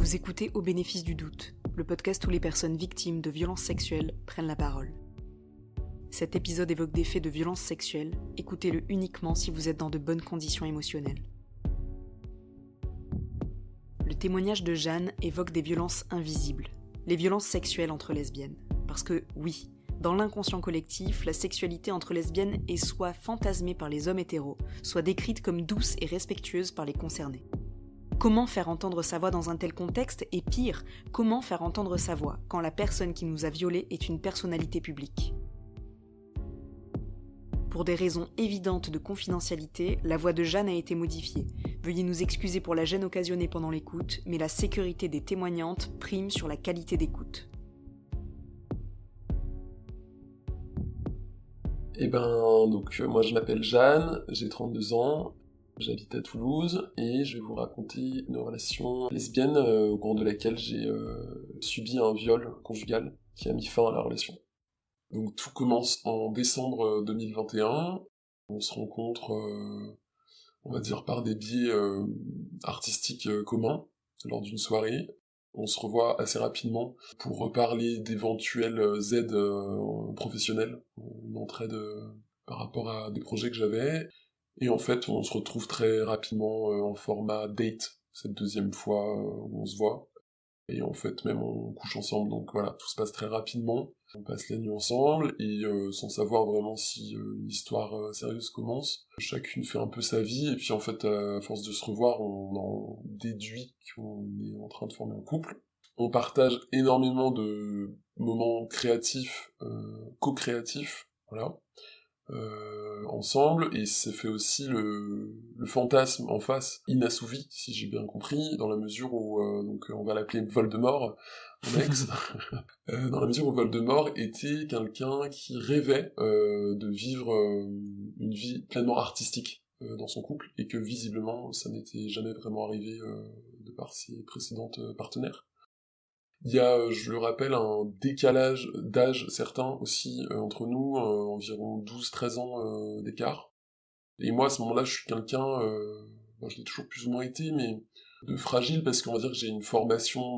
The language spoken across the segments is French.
Vous écoutez Au bénéfice du doute, le podcast où les personnes victimes de violences sexuelles prennent la parole. Cet épisode évoque des faits de violences sexuelles, écoutez-le uniquement si vous êtes dans de bonnes conditions émotionnelles. Le témoignage de Jeanne évoque des violences invisibles, les violences sexuelles entre lesbiennes. Parce que, oui, dans l'inconscient collectif, la sexualité entre lesbiennes est soit fantasmée par les hommes hétéros, soit décrite comme douce et respectueuse par les concernés. Comment faire entendre sa voix dans un tel contexte et pire, comment faire entendre sa voix quand la personne qui nous a violés est une personnalité publique ? Pour des raisons évidentes de confidentialité, la voix de Jeanne a été modifiée. Veuillez nous excuser pour la gêne occasionnée pendant l'écoute, mais la sécurité des témoignantes prime sur la qualité d'écoute. Moi je m'appelle Jeanne, j'ai 32 ans, j'habite à Toulouse et je vais vous raconter une relation lesbienne au cours de laquelle j'ai subi un viol conjugal qui a mis fin à la relation. Donc tout commence en décembre 2021, on se rencontre, on va dire par des biais artistiques communs lors d'une soirée. On se revoit assez rapidement pour reparler d'éventuelles aides professionnelles, une entraide par rapport à des projets que j'avais. Et en fait, on se retrouve très rapidement en format date, cette deuxième fois où on se voit. Et en fait, même on couche ensemble, donc voilà, tout se passe très rapidement. On passe la nuit ensemble, et sans savoir vraiment si une histoire sérieuse commence. Chacune fait un peu sa vie, et puis en fait, à force de se revoir, on en déduit qu'on est en train de former un couple. On partage énormément de moments créatifs, co-créatifs, voilà. Ensemble, et ça fait aussi le fantasme en face inassouvi, si j'ai bien compris, dans la mesure où on va l'appeler Voldemort, mon ex, dans la mesure où Voldemort était quelqu'un qui rêvait de vivre une vie pleinement artistique dans son couple, et que visiblement ça n'était jamais vraiment arrivé de par ses précédentes partenaires. Il y a, je le rappelle, un décalage d'âge certain aussi entre nous, environ 12-13 ans d'écart. Et moi, à ce moment-là, je suis quelqu'un, je l'ai toujours plus ou moins été, mais de fragile, parce qu'on va dire que j'ai une formation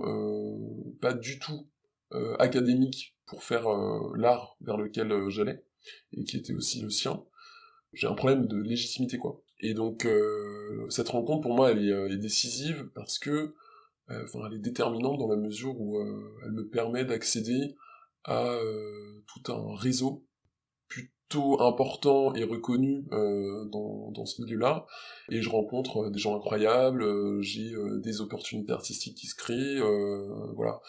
pas du tout académique pour faire l'art vers lequel j'allais, et qui était aussi le sien. J'ai un problème de légitimité, quoi. Et donc, cette rencontre, pour moi, elle est décisive, parce que elle est déterminante dans la mesure où elle me permet d'accéder à tout un réseau plutôt important et reconnu dans ce milieu-là, et je rencontre des gens incroyables, j'ai des opportunités artistiques qui se créent, voilà,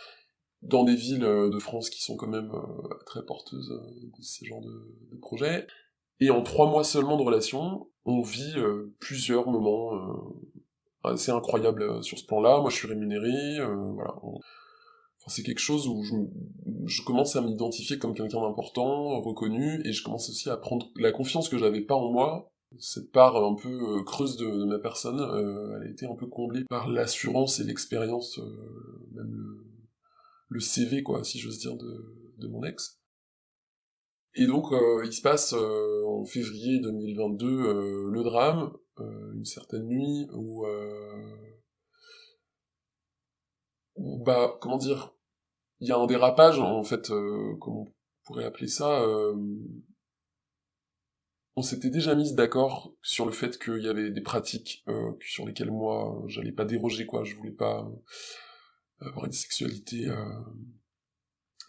dans des villes de France qui sont quand même très porteuses de ces genres de projets. Et en 3 mois seulement de relation, on vit plusieurs moments assez incroyable sur ce plan-là. Moi, je suis rémunéré, voilà. Enfin, c'est quelque chose où je commence à m'identifier comme quelqu'un d'important, reconnu, et je commence aussi à prendre la confiance que j'avais pas en moi. Cette part un peu creuse de ma personne, elle a été un peu comblée par l'assurance et l'expérience, même le CV, quoi, si j'ose dire, de mon ex. Et donc, il se passe en février 2022 le drame, une certaine nuit où comment dire, il y a un dérapage, en fait, comment on pourrait appeler ça, on s'était déjà mis d'accord sur le fait qu'il y avait des pratiques sur lesquelles moi, j'allais pas déroger, quoi, je voulais pas avoir une sexualité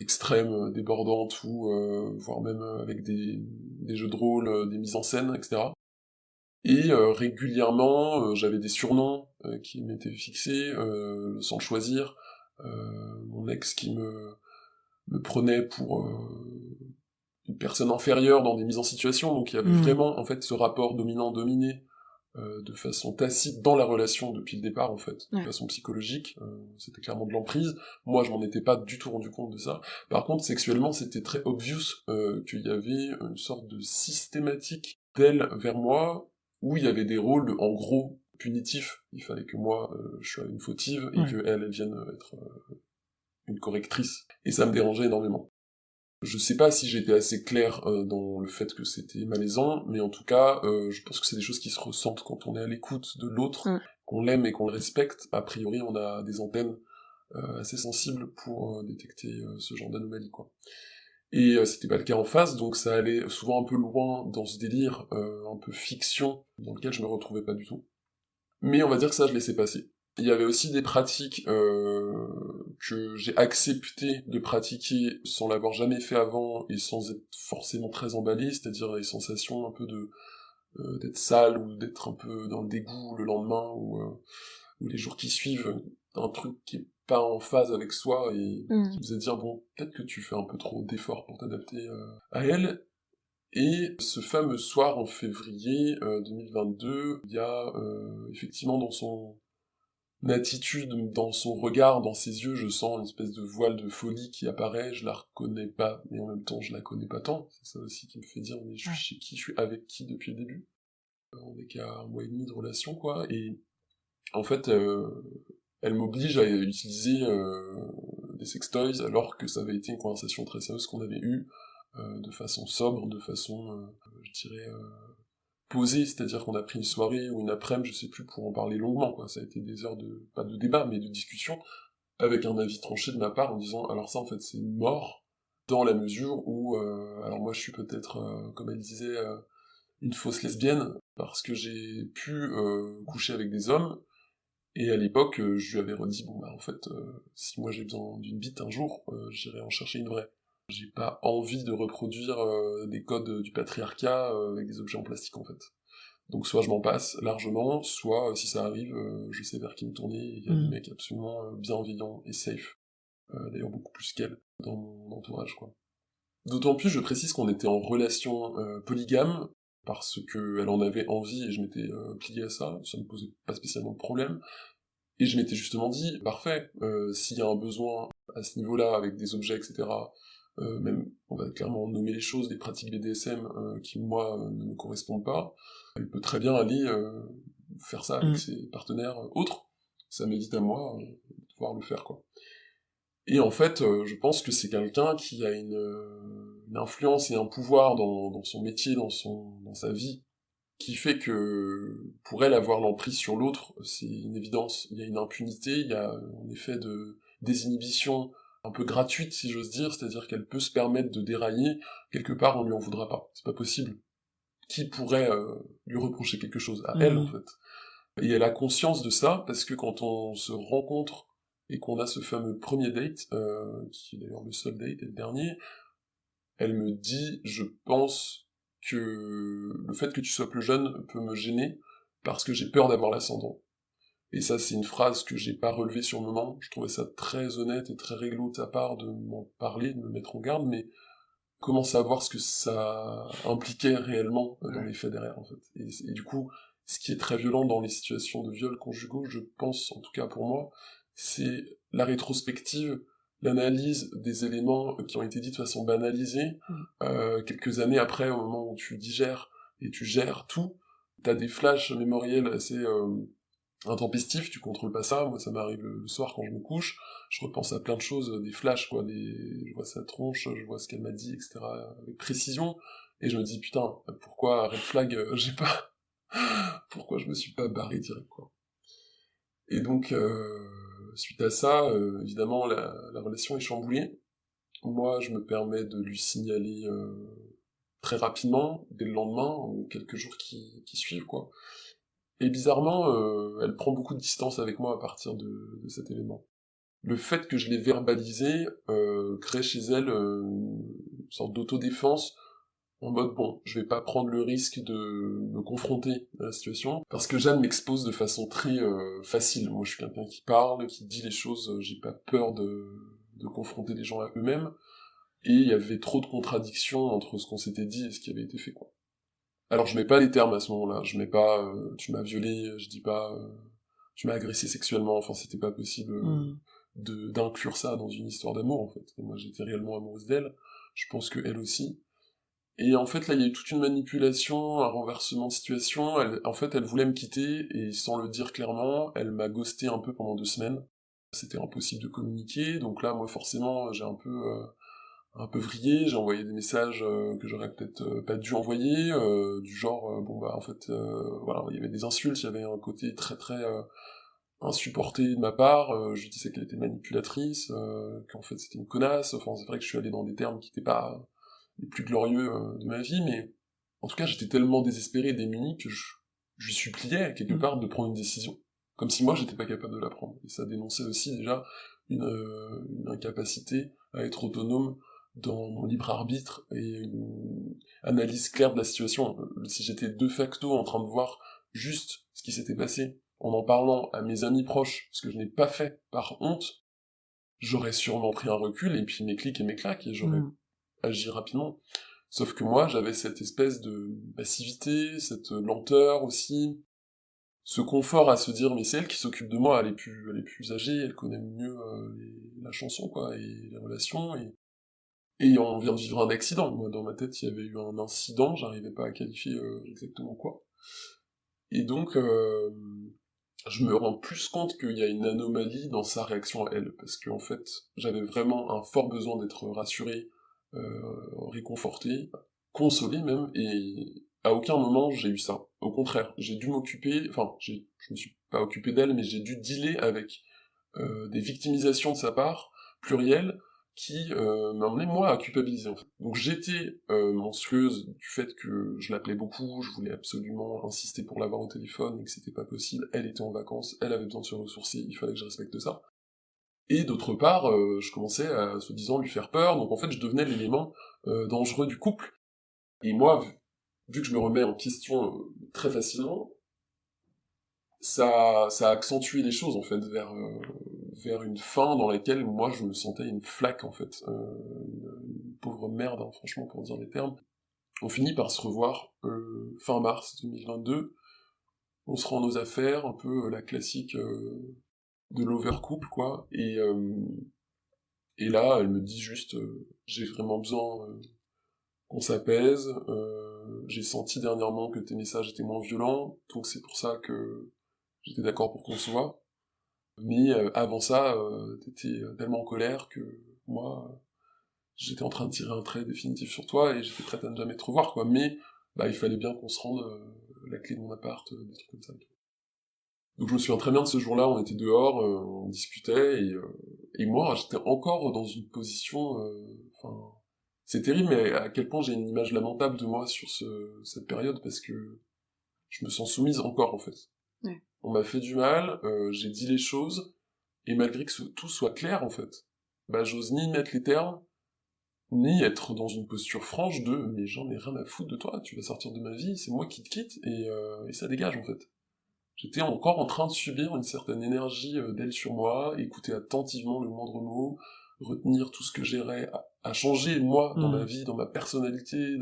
extrême, débordante, ou voire même avec des jeux de rôle, des mises en scène, etc. Et régulièrement, j'avais des surnoms qui m'étaient fixés, sans le choisir, mon ex qui me prenait pour une personne inférieure dans des mises en situation, donc il y avait vraiment, en fait, ce rapport dominant-dominé, de façon tacite dans la relation depuis le départ, en fait, de façon psychologique, c'était clairement de l'emprise. Moi, je m'en étais pas du tout rendu compte de ça. Par contre, sexuellement, c'était très obvious qu'il y avait une sorte de systématique d'elle vers moi, où il y avait des rôles, en gros, punitifs. Il fallait que moi, je sois une fautive, et que elle vienne être une correctrice. Et ça me dérangeait énormément. Je sais pas si j'étais assez clair dans le fait que c'était malaisant, mais en tout cas, je pense que c'est des choses qui se ressentent quand on est à l'écoute de l'autre, qu'on l'aime et qu'on le respecte. A priori, on a des antennes assez sensible pour détecter ce genre d'anomalie, quoi. Et c'était pas le cas en face, donc ça allait souvent un peu loin dans ce délire un peu fiction, dans lequel je me retrouvais pas du tout. Mais on va dire que ça, je laissais passer. Il y avait aussi des pratiques que j'ai accepté de pratiquer sans l'avoir jamais fait avant et sans être forcément très emballé, c'est-à-dire les sensations un peu de d'être sale ou d'être un peu dans le dégoût le lendemain ou les jours qui suivent, un truc qui est pas en phase avec soi et qui vous faisait dire bon, peut-être que tu fais un peu trop d'efforts pour t'adapter à elle. Et ce fameux soir en février 2022, il y a effectivement dans son attitude, dans son regard, dans ses yeux, je sens une espèce de voile de folie qui apparaît, je la reconnais pas, mais en même temps je la connais pas tant, c'est ça aussi qui me fait dire mais je suis chez qui, je suis avec qui depuis le début. On est qu'à 1 mois et demi de relation, quoi, et en fait elle m'oblige à utiliser des sextoys alors que ça avait été une conversation très sérieuse qu'on avait eue, de façon sobre, de façon, je dirais, posée, c'est-à-dire qu'on a pris une soirée ou une après-midi, je sais plus, pour en parler longuement, quoi. Ça a été des heures de, pas de débat, mais de discussion, avec un avis tranché de ma part en disant, alors ça, en fait, c'est mort, dans la mesure où, alors moi, je suis peut-être, comme elle disait, une fausse lesbienne, parce que j'ai pu coucher avec des hommes, et à l'époque, je lui avais redit, bon bah en fait, si moi j'ai besoin d'une bite un jour, j'irai en chercher une vraie. J'ai pas envie de reproduire des codes du patriarcat avec des objets en plastique en fait. Donc soit je m'en passe largement, soit si ça arrive, je sais vers qui me tourner, il y a des mecs absolument bienveillants et safe, d'ailleurs beaucoup plus qu'elle, dans mon entourage quoi. D'autant plus, je précise qu'on était en relation polygame, parce qu'elle en avait envie et je m'étais plié à ça, ça me posait pas spécialement de problème, et je m'étais justement dit, parfait, s'il y a un besoin à ce niveau-là, avec des objets, etc., même, on va clairement nommer les choses, des pratiques BDSM qui, moi, ne me correspondent pas, elle peut très bien aller faire ça avec ses partenaires autres, ça m'évite à moi de pouvoir le faire, quoi. Et en fait, je pense que c'est quelqu'un qui a une influence et un pouvoir dans son métier, dans sa vie, qui fait que pour elle avoir l'emprise sur l'autre, c'est une évidence. Il y a une impunité, il y a en effet des inhibitions un peu gratuites, si j'ose dire, c'est-à-dire qu'elle peut se permettre de dérailler, quelque part on lui en voudra pas, c'est pas possible. Qui pourrait lui reprocher quelque chose? À elle, en fait. Et elle a conscience de ça, parce que quand on se rencontre, et qu'on a ce fameux premier date, qui est d'ailleurs le seul date et le dernier, elle me dit, je pense que le fait que tu sois plus jeune peut me gêner, parce que j'ai peur d'avoir l'ascendant. Et ça, c'est une phrase que j'ai pas relevée sur le moment, je trouvais ça très honnête et très réglo de ta part de m'en parler, de me mettre en garde, mais comment savoir ce que ça impliquait réellement dans les faits derrière, en fait. Et du coup, ce qui est très violent dans les situations de viol conjugaux, je pense, en tout cas pour moi, c'est la rétrospective, l'analyse des éléments qui ont été dits de façon banalisée, quelques années après, au moment où tu digères et tu gères tout, t'as des flashs mémoriels assez intempestifs, tu contrôles pas ça, moi ça m'arrive le soir quand je me couche, je repense à plein de choses, des flashs, quoi, je vois sa tronche, je vois ce qu'elle m'a dit, etc., avec précision, et je me dis, putain, pourquoi Red Flag, j'ai pas... pourquoi je me suis pas barré direct, quoi. Et donc, suite à ça, évidemment, la relation est chamboulée. Moi, je me permets de lui signaler très rapidement, dès le lendemain, ou quelques jours qui suivent, quoi. Et bizarrement, elle prend beaucoup de distance avec moi à partir de cet événement. Le fait que je l'ai verbalisé crée chez elle une sorte d'autodéfense, en mode, bon, je vais pas prendre le risque de me confronter à la situation, parce que Jeanne m'expose de façon très facile. Moi, je suis quelqu'un qui parle, qui dit les choses, j'ai pas peur de confronter les gens à eux-mêmes, et il y avait trop de contradictions entre ce qu'on s'était dit et ce qui avait été fait, quoi. Alors, je mets pas les termes à ce moment-là, je mets pas tu m'as violé, je dis pas tu m'as agressé sexuellement, enfin, c'était pas possible d'inclure ça dans une histoire d'amour, en fait. Et moi, j'étais réellement amoureuse d'elle, je pense que elle aussi. Et en fait, là, il y a eu toute une manipulation, un renversement de situation. En fait, elle voulait me quitter, et sans le dire clairement, elle m'a ghosté un peu pendant 2 semaines. C'était impossible de communiquer, donc là, moi, forcément, j'ai un peu vrillé, j'ai envoyé des messages que j'aurais peut-être pas dû envoyer, du genre, bon, bah, en fait, voilà, il y avait des insultes, il y avait un côté très, très insupporté de ma part, je disais qu'elle était manipulatrice, qu'en fait c'était une connasse, enfin c'est vrai que je suis allé dans des termes qui n'étaient pas les plus glorieux de ma vie, mais en tout cas j'étais tellement désespéré et démuni que je lui suppliais quelque part de prendre une décision, comme si moi j'étais pas capable de la prendre, et ça dénonçait aussi déjà une incapacité à être autonome dans mon libre arbitre et une analyse claire de la situation. Si j'étais de facto en train de voir juste ce qui s'était passé, en parlant à mes amis proches, ce que je n'ai pas fait par honte, j'aurais sûrement pris un recul, et puis mes clics et mes claques, et j'aurais agi rapidement. Sauf que moi, j'avais cette espèce de passivité, cette lenteur aussi, ce confort à se dire, mais c'est elle qui s'occupe de moi, elle est plus âgée, elle connaît mieux la chanson, quoi, et les relations, et on vient de vivre un accident. Moi, dans ma tête, il y avait eu un incident, j'arrivais pas à qualifier exactement quoi. Et donc, je me rends plus compte qu'il y a une anomalie dans sa réaction à elle, parce qu'en fait, j'avais vraiment un fort besoin d'être rassuré, réconforté, consolé même, et à aucun moment j'ai eu ça. Au contraire, j'ai dû m'occuper, enfin, je me suis pas occupé d'elle, mais j'ai dû dealer avec des victimisations de sa part, plurielles, qui m'emmenaient moi à culpabiliser en fait. Donc j'étais monstrueuse du fait que je l'appelais beaucoup, je voulais absolument insister pour l'avoir au téléphone et que c'était pas possible, elle était en vacances, elle avait besoin de se ressourcer, il fallait que je respecte ça. Et d'autre part, je commençais à soi-disant lui faire peur, donc en fait je devenais l'élément dangereux du couple. Et moi, vu que je me remets en question très facilement, ça a accentué les choses en fait vers une fin dans laquelle moi je me sentais une flaque en fait, une pauvre merde hein, franchement pour dire les termes. On finit par se revoir fin mars 2022, on se rend nos affaires, un peu la classique de l'overcouple quoi, et là elle me dit juste j'ai vraiment besoin qu'on s'apaise, j'ai senti dernièrement que tes messages étaient moins violents, donc c'est pour ça que j'étais d'accord pour qu'on se voit. Mais avant ça, t'étais tellement en colère que moi, j'étais en train de tirer un trait définitif sur toi et j'étais prête à ne jamais te revoir, quoi. Mais bah, il fallait bien qu'on se rende la clé de mon appart, des trucs comme ça. Donc je me souviens très bien de ce jour-là, on était dehors, on discutait, et moi, j'étais encore dans une position... Enfin, c'est terrible, mais à quel point j'ai une image lamentable de moi sur cette période, parce que je me sens soumise encore, en fait. Ouais. On m'a fait du mal, j'ai dit les choses, et malgré que tout soit clair, en fait, bah j'ose ni mettre les termes, ni être dans une posture franche de « mais j'en ai rien à foutre de toi, tu vas sortir de ma vie, c'est moi qui te quitte, et ça dégage, en fait ». J'étais encore en train de subir une certaine énergie d'elle sur moi, écouter attentivement le moindre mot, retenir tout ce que j'aurais à changer, moi, dans ma vie, dans ma personnalité,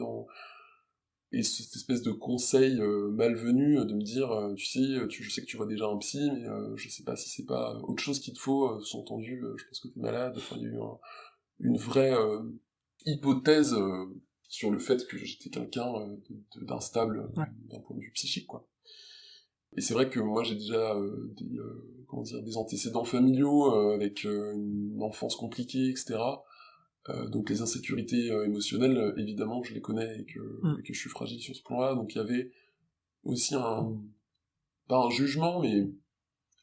et cette espèce de conseil malvenu de me dire tu sais, je sais que tu vois déjà un psy, mais je sais pas si c'est pas autre chose qu'il te faut, sous-entendu, je pense que t'es malade, enfin il y a eu une vraie hypothèse sur le fait que j'étais quelqu'un d'instable d'un point de vue psychique, quoi. Et c'est vrai que moi j'ai déjà des antécédents familiaux avec une enfance compliquée, etc. Donc les insécurités émotionnelles, évidemment, je les connais et que je suis fragile sur ce plan-là. Donc il y avait aussi pas un jugement, mais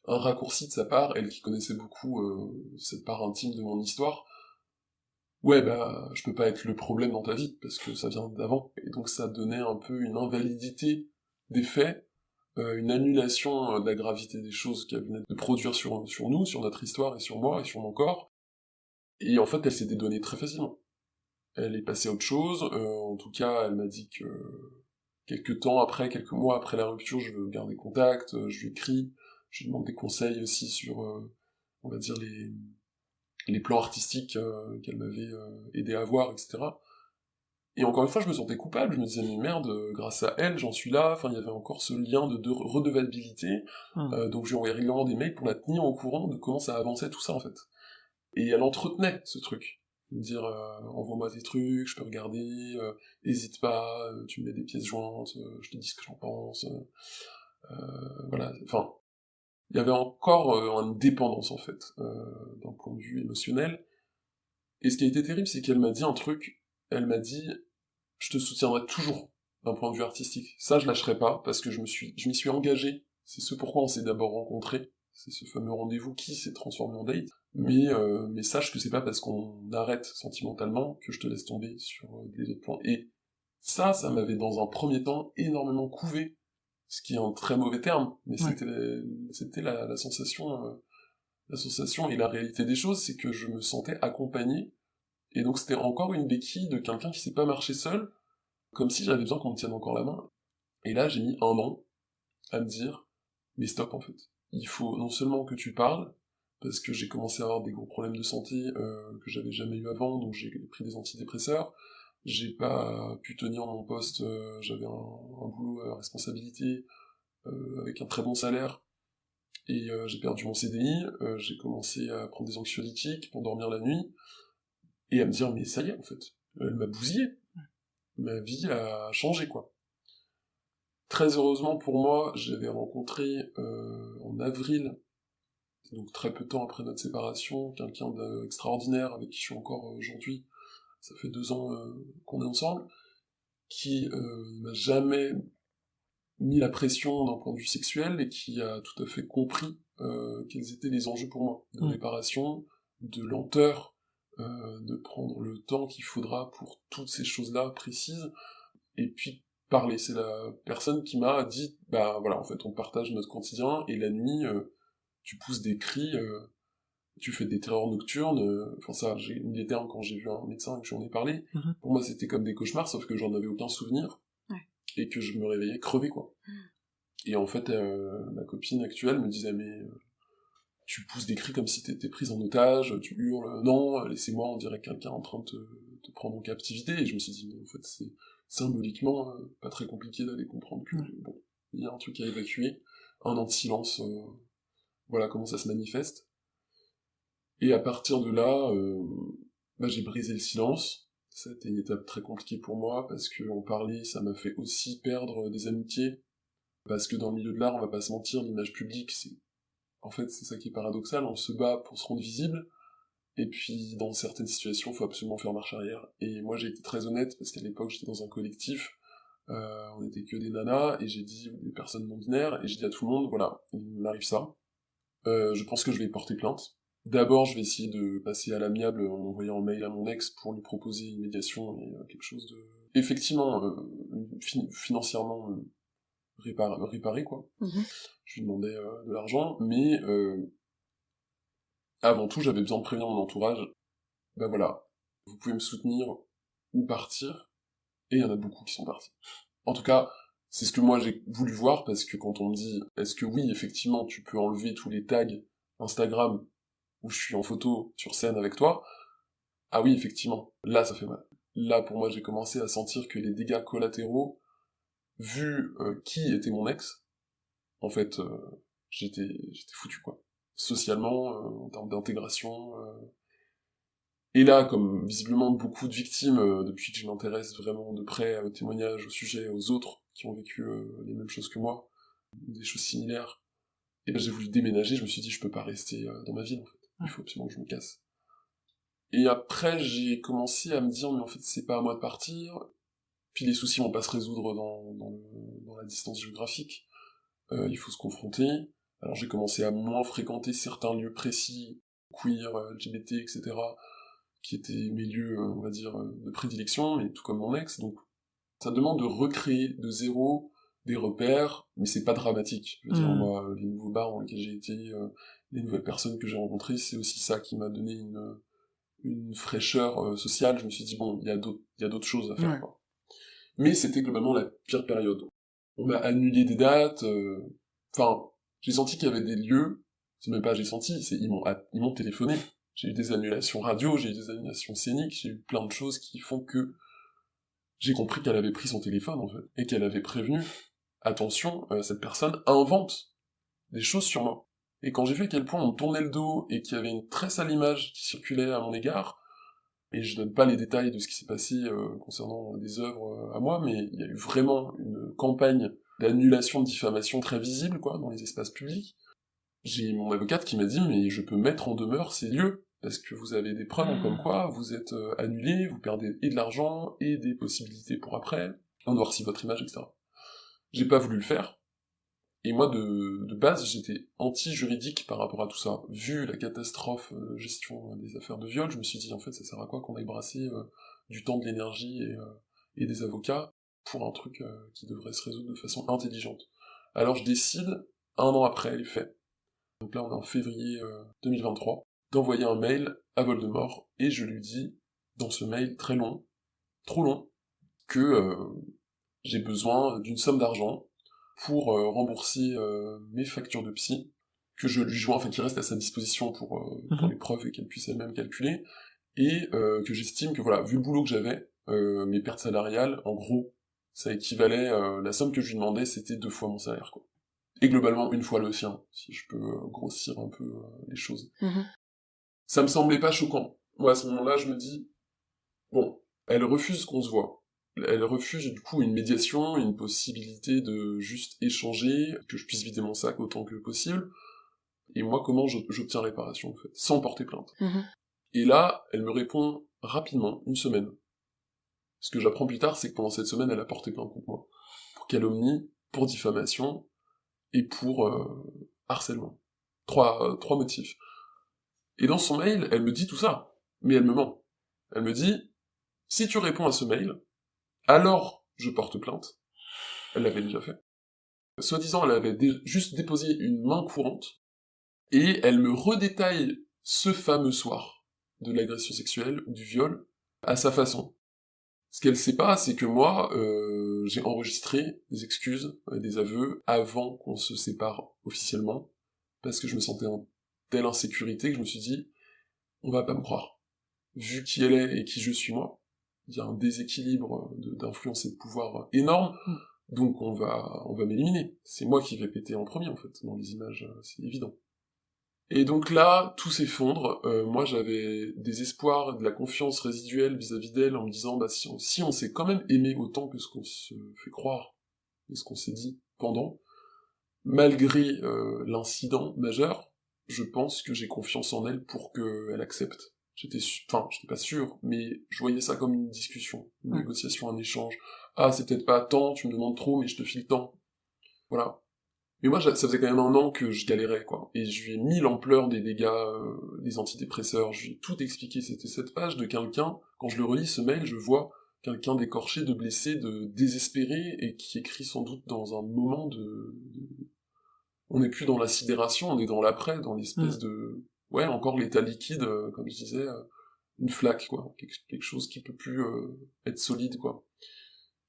un raccourci de sa part, elle qui connaissait beaucoup cette part intime de mon histoire. Ouais, bah, je peux pas être le problème dans ta vie, parce que ça vient d'avant. Et donc ça donnait un peu une invalidité des faits, une annulation de la gravité des choses qu'elle venait de produire sur nous, sur notre histoire et sur moi et sur mon corps. Et en fait, elle s'est dédonnée très facilement. Elle est passée à autre chose, en tout cas, elle m'a dit que quelques mois après la rupture, je veux garder contact, je lui écris, je lui demande des conseils aussi sur, on va dire, les plans artistiques qu'elle m'avait aidé à voir, etc. Et encore une fois, je me sentais coupable, je me disais, mais merde, grâce à elle, j'en suis là, enfin, il y avait encore ce lien de redevabilité, donc je lui envoyais régulièrement des mails pour la tenir au courant de comment ça avançait tout ça, en fait. Et elle entretenait ce truc, me dire, envoie-moi tes trucs, je peux regarder, hésite pas, tu me mets des pièces jointes, je te dis ce que j'en pense, voilà, enfin, il y avait encore une dépendance, en fait, d'un point de vue émotionnel. Et ce qui a été terrible, c'est qu'elle m'a dit un truc, elle m'a dit, je te soutiendrai toujours d'un point de vue artistique. Ça, je lâcherai pas, parce que je m'y suis engagé. C'est ce pourquoi on s'est d'abord rencontrés. c'est ce fameux rendez-vous qui s'est transformé en date, mais sache que c'est pas parce qu'on arrête sentimentalement que je te laisse tomber sur des autres points. Et ça m'avait dans un premier temps énormément couvé, ce qui est un très mauvais terme, mais Ouais. c'était la sensation et la réalité des choses, c'est que je me sentais accompagné, et donc c'était encore une béquille de quelqu'un qui sait pas marcher seul, comme si j'avais besoin qu'on me tienne encore la main. Et là, j'ai mis 1 an à me dire, mais stop en fait. Il faut non seulement que tu parles, parce que j'ai commencé à avoir des gros problèmes de santé que j'avais jamais eu avant, donc j'ai pris des antidépresseurs, j'ai pas pu tenir mon poste, j'avais un boulot à responsabilité, avec un très bon salaire, et j'ai perdu mon CDI, j'ai commencé à prendre des anxiolytiques pour dormir la nuit, et à me dire, mais ça y est en fait, elle m'a bousillé, ma vie a changé quoi. Très heureusement pour moi, j'avais rencontré en avril, donc très peu de temps après notre séparation, quelqu'un d'extraordinaire avec qui je suis encore aujourd'hui, ça fait 2 ans qu'on est ensemble, qui m'a jamais mis la pression d'un point de vue sexuel et qui a tout à fait compris quels étaient les enjeux pour moi, de réparation, de lenteur, de prendre le temps qu'il faudra pour toutes ces choses-là précises, et puis parler. C'est la personne qui m'a dit, bah voilà, en fait, on partage notre quotidien, et la nuit, tu pousses des cris, tu fais des terreurs nocturnes, enfin ça, j'ai mis les termes quand j'ai vu un médecin et que j'en ai parlé. Pour moi, c'était comme des cauchemars, sauf que j'en avais aucun souvenir, et que je me réveillais crevé, quoi. Et en fait, ma copine actuelle me disait, mais tu pousses des cris comme si t'étais prise en otage, tu hurles, non, laissez-moi, on dirait quelqu'un en train de te prendre en captivité, et je me suis dit, mais en fait, c'est symboliquement pas très compliqué d'aller comprendre que, bon, il y a un truc à évacuer, 1 an de silence, voilà comment ça se manifeste. Et à partir de là, bah, j'ai brisé le silence. Ça a été une étape très compliquée pour moi, parce que en parler, ça m'a fait aussi perdre des amitiés, parce que dans le milieu de l'art, on va pas se mentir, l'image publique, en fait, c'est ça qui est paradoxal, on se bat pour se rendre visible, et puis dans certaines situations, il faut absolument faire marche arrière. Et moi, j'ai été très honnête, parce qu'à l'époque, j'étais dans un collectif, on était que des nanas, et j'ai dit, des personnes non-binaires, et j'ai dit à tout le monde, voilà, il m'arrive ça, je pense que je vais porter plainte. D'abord, je vais essayer de passer à l'amiable en envoyant un mail à mon ex pour lui proposer une médiation et quelque chose de... Effectivement, financièrement réparé, quoi. Je lui demandais de l'argent, mais avant tout, j'avais besoin de prévenir mon entourage. Ben voilà, vous pouvez me soutenir ou partir, et il y en a beaucoup qui sont partis. En tout cas, c'est ce que moi j'ai voulu voir, parce que quand on me dit, est-ce que oui, effectivement, tu peux enlever tous les tags Instagram où je suis en photo sur scène avec toi, ah oui, effectivement, là ça fait mal. Là, pour moi, j'ai commencé à sentir que les dégâts collatéraux, vu qui était mon ex, en fait, j'étais foutu, quoi. Socialement, en termes d'intégration. Et là, comme visiblement beaucoup de victimes, depuis que je m'intéresse vraiment de près aux témoignages, au sujet, aux autres qui ont vécu les mêmes choses que moi, des choses similaires, et ben j'ai voulu déménager, je me suis dit, je peux pas rester dans ma ville, en fait. Il faut absolument que je me casse. Et après, j'ai commencé à me dire, mais en fait, c'est pas à moi de partir, puis les soucis vont pas se résoudre dans la distance géographique, il faut se confronter. Alors j'ai commencé à moins fréquenter certains lieux précis, queer, LGBT, etc., qui étaient mes lieux, on va dire, de prédilection, mais tout comme mon ex, donc ça demande de recréer de zéro des repères, mais c'est pas dramatique. Je veux dire, moi, les nouveaux bars dans lesquels j'ai été, les nouvelles personnes que j'ai rencontrées, c'est aussi ça qui m'a donné une fraîcheur sociale. Je me suis dit, bon, il y a d'autres choses à faire, quoi. Mais c'était globalement la pire période. On m'a annulé des dates, enfin, j'ai senti qu'il y avait des lieux, c'est même pas j'ai senti, ils m'ont téléphoné. J'ai eu des annulations radio, j'ai eu des annulations scéniques, j'ai eu plein de choses qui font que j'ai compris qu'elle avait pris son téléphone, en fait, et qu'elle avait prévenu, attention, cette personne invente des choses sur moi. Et quand j'ai vu à quel point on me tournait le dos, et qu'il y avait une très sale image qui circulait à mon égard, et je donne pas les détails de ce qui s'est passé concernant des œuvres à moi, mais il y a eu vraiment une campagne d'annulation, de diffamation très visible, quoi, dans les espaces publics. J'ai mon avocate qui m'a dit, mais je peux mettre en demeure ces lieux, parce que vous avez des preuves comme quoi vous êtes annulé, vous perdez et de l'argent, et des possibilités pour après, on noircit votre image, etc. J'ai pas voulu le faire, Et moi, de base, j'étais anti-juridique par rapport à tout ça. Vu la catastrophe gestion des affaires de viol, je me suis dit, en fait, ça sert à quoi qu'on aille brasser du temps, de l'énergie et des avocats pour un truc qui devrait se résoudre de façon intelligente. Alors je décide, 1 an après les faits, donc là on est en février 2023, d'envoyer un mail à Voldemort, et je lui dis, dans ce mail très long, trop long, que j'ai besoin d'une somme d'argent pour rembourser mes factures de psy, que je lui joins, enfin qui reste à sa disposition pour les preuves et qu'elle puisse elle-même calculer, et que j'estime que voilà, vu le boulot que j'avais, mes pertes salariales, en gros, ça équivalait, la somme que je lui demandais, c'était 2 fois mon salaire, quoi. Et globalement, 1 fois le sien, si je peux grossir un peu les choses. Ça me semblait pas choquant. Moi, à ce moment-là, je me dis, bon, elle refuse qu'on se voit. Elle refuse du coup une médiation, une possibilité de juste échanger, que je puisse vider mon sac autant que possible. Et moi, comment j'obtiens réparation, en fait, sans porter plainte. Et là, elle me répond rapidement, 1 semaine. Ce que j'apprends plus tard, c'est que pendant cette semaine, elle a porté plainte contre moi. Pour calomnie, pour diffamation, et pour harcèlement. Trois motifs. Et dans son mail, elle me dit tout ça, mais elle me ment. Elle me dit, si tu réponds à ce mail, alors je porte plainte. Elle l'avait déjà fait. Soi-disant, elle avait juste déposé une main courante, et elle me redétaille ce fameux soir de l'agression sexuelle ou du viol à sa façon. Ce qu'elle sait pas, c'est que moi, j'ai enregistré des excuses, des aveux, avant qu'on se sépare officiellement, parce que je me sentais en telle insécurité que je me suis dit, on va pas me croire. Vu qui elle est et qui je suis moi, il y a un déséquilibre d'influence et de pouvoir énorme, donc on va m'éliminer. C'est moi qui vais péter en premier, en fait, dans les images, c'est évident. Et donc là, tout s'effondre. Moi, j'avais des espoirs, de la confiance résiduelle vis-à-vis d'elle, en me disant, bah si on s'est quand même aimé autant que ce qu'on se fait croire, et ce qu'on s'est dit pendant, malgré l'incident majeur, je pense que j'ai confiance en elle pour qu'elle accepte. J'étais pas sûr, mais je voyais ça comme une discussion, une négociation, un échange. Ah, c'est peut-être pas tant, tu me demandes trop, mais je te file tant. Voilà. Mais moi, ça faisait quand même 1 an que je galérais, quoi. Et je lui ai mis l'ampleur des dégâts des antidépresseurs, je lui ai tout expliqué. C'était cette page de quelqu'un, quand je le relis, ce mail, je vois quelqu'un d'écorché, de blessé, de désespéré, et qui écrit sans doute dans un moment On n'est plus dans la sidération, on est dans l'après, dans l'espèce de... Ouais, encore l'état liquide, comme je disais, une flaque, quoi. Quelque chose qui peut plus être solide, quoi.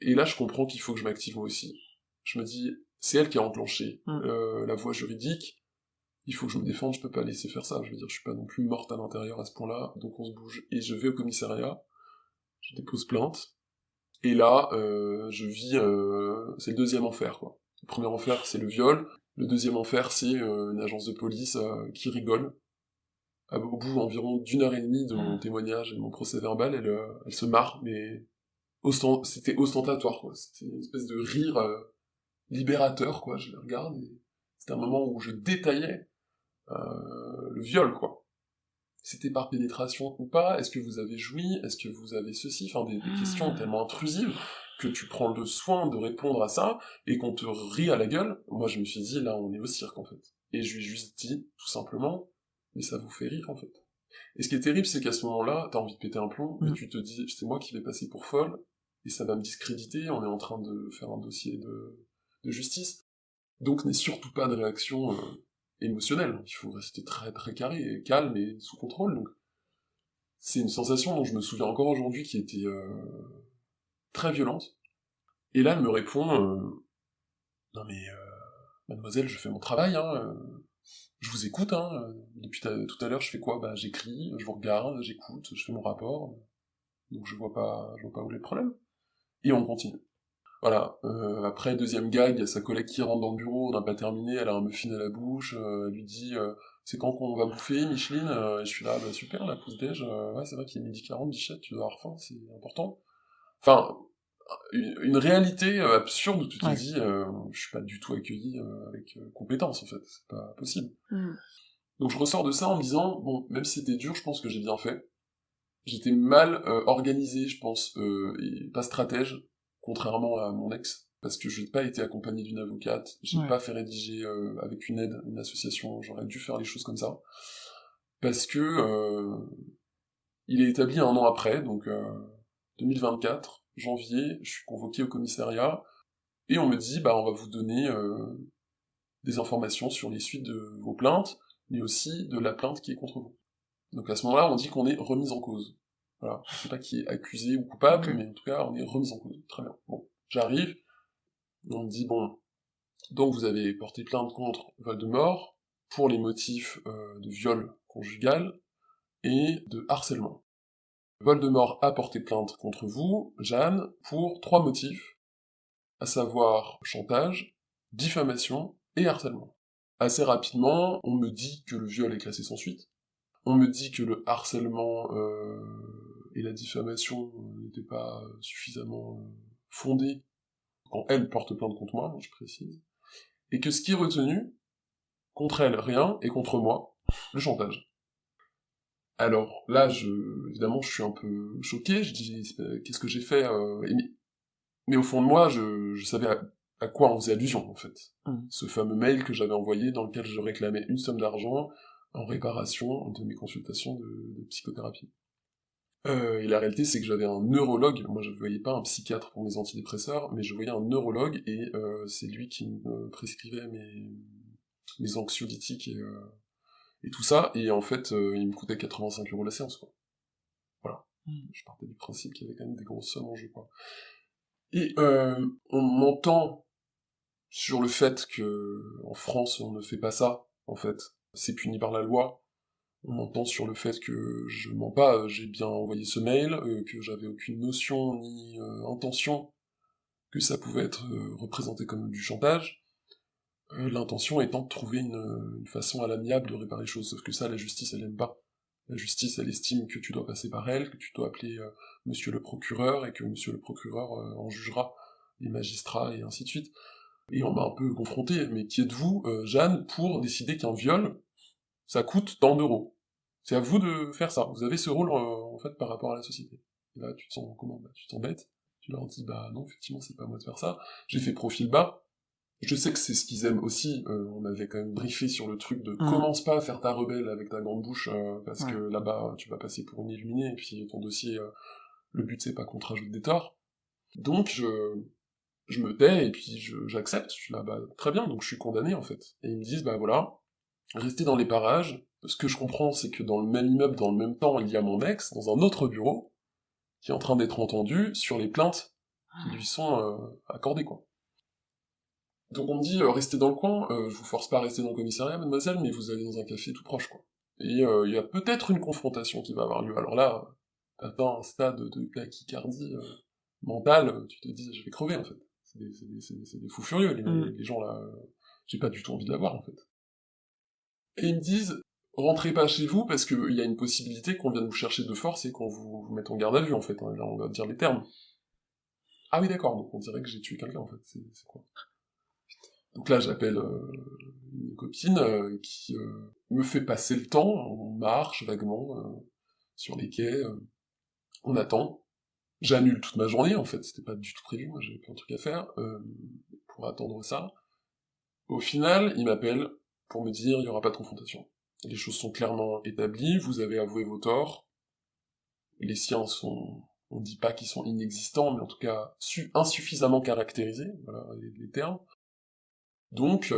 Et là, je comprends qu'il faut que je m'active moi aussi. Je me dis, c'est elle qui a enclenché la voie juridique, il faut que je me défende, je peux pas laisser faire ça, je veux dire, je suis pas non plus morte à l'intérieur à ce point-là, donc on se bouge. Et je vais au commissariat, je dépose plainte, et là, je vis... c'est le 2e enfer, quoi. Le premier enfer, c'est le viol, le 2e enfer, c'est une agence de police qui rigole. Au bout environ d'1h30 de mon témoignage et de mon procès verbal, elle se marre, mais c'était ostentatoire, quoi. C'était une espèce de rire libérateur, quoi. Je les regarde, et c'était un moment où je détaillais le viol, quoi. C'était par pénétration ou pas? Est-ce que vous avez joui? Est-ce que vous avez ceci? Enfin, des questions tellement intrusives que tu prends le soin de répondre à ça, et qu'on te rit à la gueule. Moi, je me suis dit, là, on est au cirque, en fait. Et je lui ai juste dit, tout simplement, mais ça vous fait rire, en fait. Et ce qui est terrible, c'est qu'à ce moment-là, t'as envie de péter un plomb, et tu te dis, c'est moi qui vais passer pour folle, et ça va me discréditer, on est en train de faire un dossier de justice. Donc, n'est surtout pas de réaction émotionnelle. Il faut rester très très carré, et calme, et sous contrôle, donc. C'est une sensation dont je me souviens encore aujourd'hui qui était très violente. Et là, elle me répond, non mais, mademoiselle, je fais mon travail, hein, je vous écoute, hein, depuis tout à l'heure, je fais quoi? Bah, j'écris, je vous regarde, j'écoute, je fais mon rapport, donc je vois pas où est le problème. Et on continue. Voilà, après, 2e gag, il y a sa collègue qui rentre dans le bureau, on n'a pas terminé, elle a un muffin à la bouche, elle lui dit, c'est quand qu'on va bouffer, Micheline? Et je suis là, bah super, la pause déj, ouais, c'est vrai qu'il est 12h40, Bichette, tu dois avoir faim, c'est important. Enfin, une réalité absurde où tu te dis, je suis pas du tout accueilli avec compétence, en fait, c'est pas possible. Donc je ressors de ça en me disant, bon, même si c'était dur, je pense que j'ai bien fait. J'étais mal organisé, je pense, et pas stratège, contrairement à mon ex, parce que je n'ai pas été accompagné d'une avocate, j'ai pas fait rédiger avec une aide, une association, j'aurais dû faire les choses comme ça, parce que il est établi 1 an après, donc 2024, janvier, je suis convoqué au commissariat, et on me dit, on va vous donner des informations sur les suites de vos plaintes, mais aussi de la plainte qui est contre vous. Donc à ce moment-là, on dit qu'on est remis en cause. Voilà, je sais pas qui est accusé ou coupable, mais en tout cas, on est remis en cause. Très bien. Bon, j'arrive, on me dit, bon, donc vous avez porté plainte contre Voldemort pour les motifs de viol conjugal et de harcèlement. Voldemort a porté plainte contre vous, Jeanne, pour 3 motifs, à savoir chantage, diffamation et harcèlement. Assez rapidement, on me dit que le viol est classé sans suite, on me dit que le harcèlement et la diffamation n'étaient pas suffisamment fondés quand elle porte plainte contre moi, je précise, et que ce qui est retenu, contre elle, rien, et contre moi, le chantage. Alors là, évidemment, je suis un peu choqué, je dis, qu'est-ce que j'ai fait mais au fond de moi, je savais à quoi on faisait allusion, en fait. Ce fameux mail que j'avais envoyé dans lequel je réclamais une somme d'argent en réparation de mes consultations de psychothérapie. Et la réalité, c'est que j'avais un neurologue, moi je ne voyais pas un psychiatre pour mes antidépresseurs, mais je voyais un neurologue, et c'est lui qui me prescrivait mes anxiolytiques et tout ça, et en fait, il me coûtait 85 € la séance, quoi. Voilà. Je partais du principe qu'il y avait quand même des grosses sommes en jeu, quoi. Et on m'entend sur le fait que en France on ne fait pas ça, en fait, c'est puni par la loi. On m'entend sur le fait que je mens pas, j'ai bien envoyé ce mail, que j'avais aucune notion ni intention que ça pouvait être représenté comme du chantage, l'intention étant de trouver une façon à l'amiable de réparer les choses, sauf que ça, la justice, elle aime pas. La justice, elle estime que tu dois passer par elle, que tu dois appeler monsieur le procureur, et que monsieur le procureur en jugera, les magistrats, et ainsi de suite. Et on m'a un peu confronté, mais qui êtes-vous, Jeanne, pour décider qu'un viol, ça coûte tant d'euros? C'est à vous de faire ça, vous avez ce rôle, en fait, par rapport à la société. Et là, tu te sens comment? Tu t'embêtes, tu leur dis, non, effectivement, c'est pas à moi de faire ça, j'ai fait profil bas, je sais que c'est ce qu'ils aiment aussi, on m'avait quand même briefé sur le truc de commence pas à faire ta rebelle avec ta grande bouche, parce que là-bas, tu vas passer pour une illuminée, et puis ton dossier, le but c'est pas qu'on te rajoute des torts. Donc je me tais, et puis j'accepte, je suis là, très bien, donc je suis condamné en fait. Et ils me disent, voilà, restez dans les parages, ce que je comprends c'est que dans le même immeuble, dans le même temps, il y a mon ex, dans un autre bureau, qui est en train d'être entendu sur les plaintes qui lui sont accordées, quoi. Donc on me dit, restez dans le coin, je vous force pas à rester dans le commissariat, mademoiselle, mais vous allez dans un café tout proche, quoi. Et il y a peut-être une confrontation qui va avoir lieu. Alors là, t'atteins un stade de tachycardie mentale, tu te dis, je vais crever, en fait. C'est des fous furieux, les gens là, j'ai pas du tout envie de l'avoir, en fait. Et ils me disent, rentrez pas chez vous, parce qu'il y a une possibilité qu'on vienne vous chercher de force et qu'on vous mette en garde à vue, en fait, hein. Là on va dire les termes. Ah oui d'accord, donc on dirait que j'ai tué quelqu'un, en fait, c'est quoi? Donc là, j'appelle une copine qui me fait passer le temps, on marche vaguement sur les quais, on attend. J'annule toute ma journée, en fait, c'était pas du tout prévu, moi j'avais plein de trucs à faire, pour attendre ça. Au final, il m'appelle pour me dire, il y aura pas de confrontation. Les choses sont clairement établies, vous avez avoué vos torts, les siens sont... on dit pas qu'ils sont inexistants, mais en tout cas insuffisamment caractérisés, voilà les termes. Donc,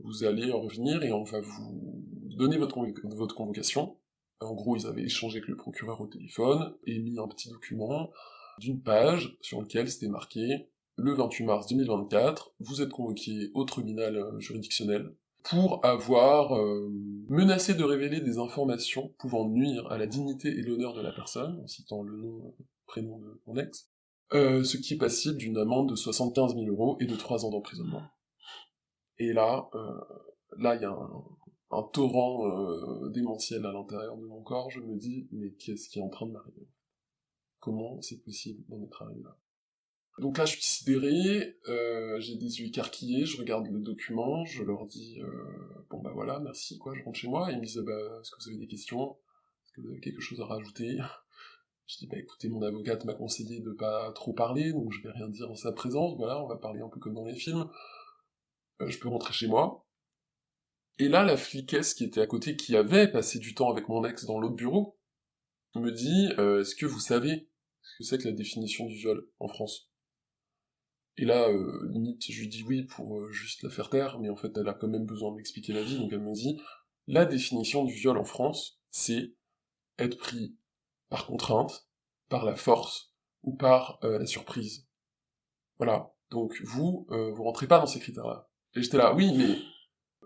vous allez revenir et on va vous donner votre convocation. En gros, ils avaient échangé avec le procureur au téléphone et mis un petit document d'une page sur lequel c'était marqué « Le 28 mars 2024, vous êtes convoqué au tribunal juridictionnel pour avoir menacé de révéler des informations pouvant nuire à la dignité et l'honneur de la personne, en citant le nom, prénom de mon ex, ce qui est passible d'une amende de 75 000 € et de 3 ans d'emprisonnement. » Et là, il y a un torrent démentiel à l'intérieur de mon corps, je me dis, mais qu'est-ce qui est en train de m'arriver? Comment c'est possible d'en être arrivé là? Donc là, je suis sidéré, j'ai des yeux écarquillés, je regarde le document, je leur dis, voilà, merci, quoi, je rentre chez moi, et ils me disent, est-ce que vous avez des questions? Est-ce que vous avez quelque chose à rajouter? Je dis, bah écoutez, mon avocate m'a conseillé de pas trop parler, donc je vais rien dire en sa présence, voilà, on va parler un peu comme dans les films. Je peux rentrer chez moi. Et là, la fliquesse qui était à côté, qui avait passé du temps avec mon ex dans l'autre bureau, me dit, est-ce que vous savez ce que c'est que la définition du viol en France? Et là, limite, je lui dis oui pour juste la faire taire, mais en fait, elle a quand même besoin de m'expliquer la vie, donc elle me dit, la définition du viol en France, c'est être pris par contrainte, par la force, ou par la surprise. Voilà. Donc vous rentrez pas dans ces critères-là. Et j'étais là, oui, mais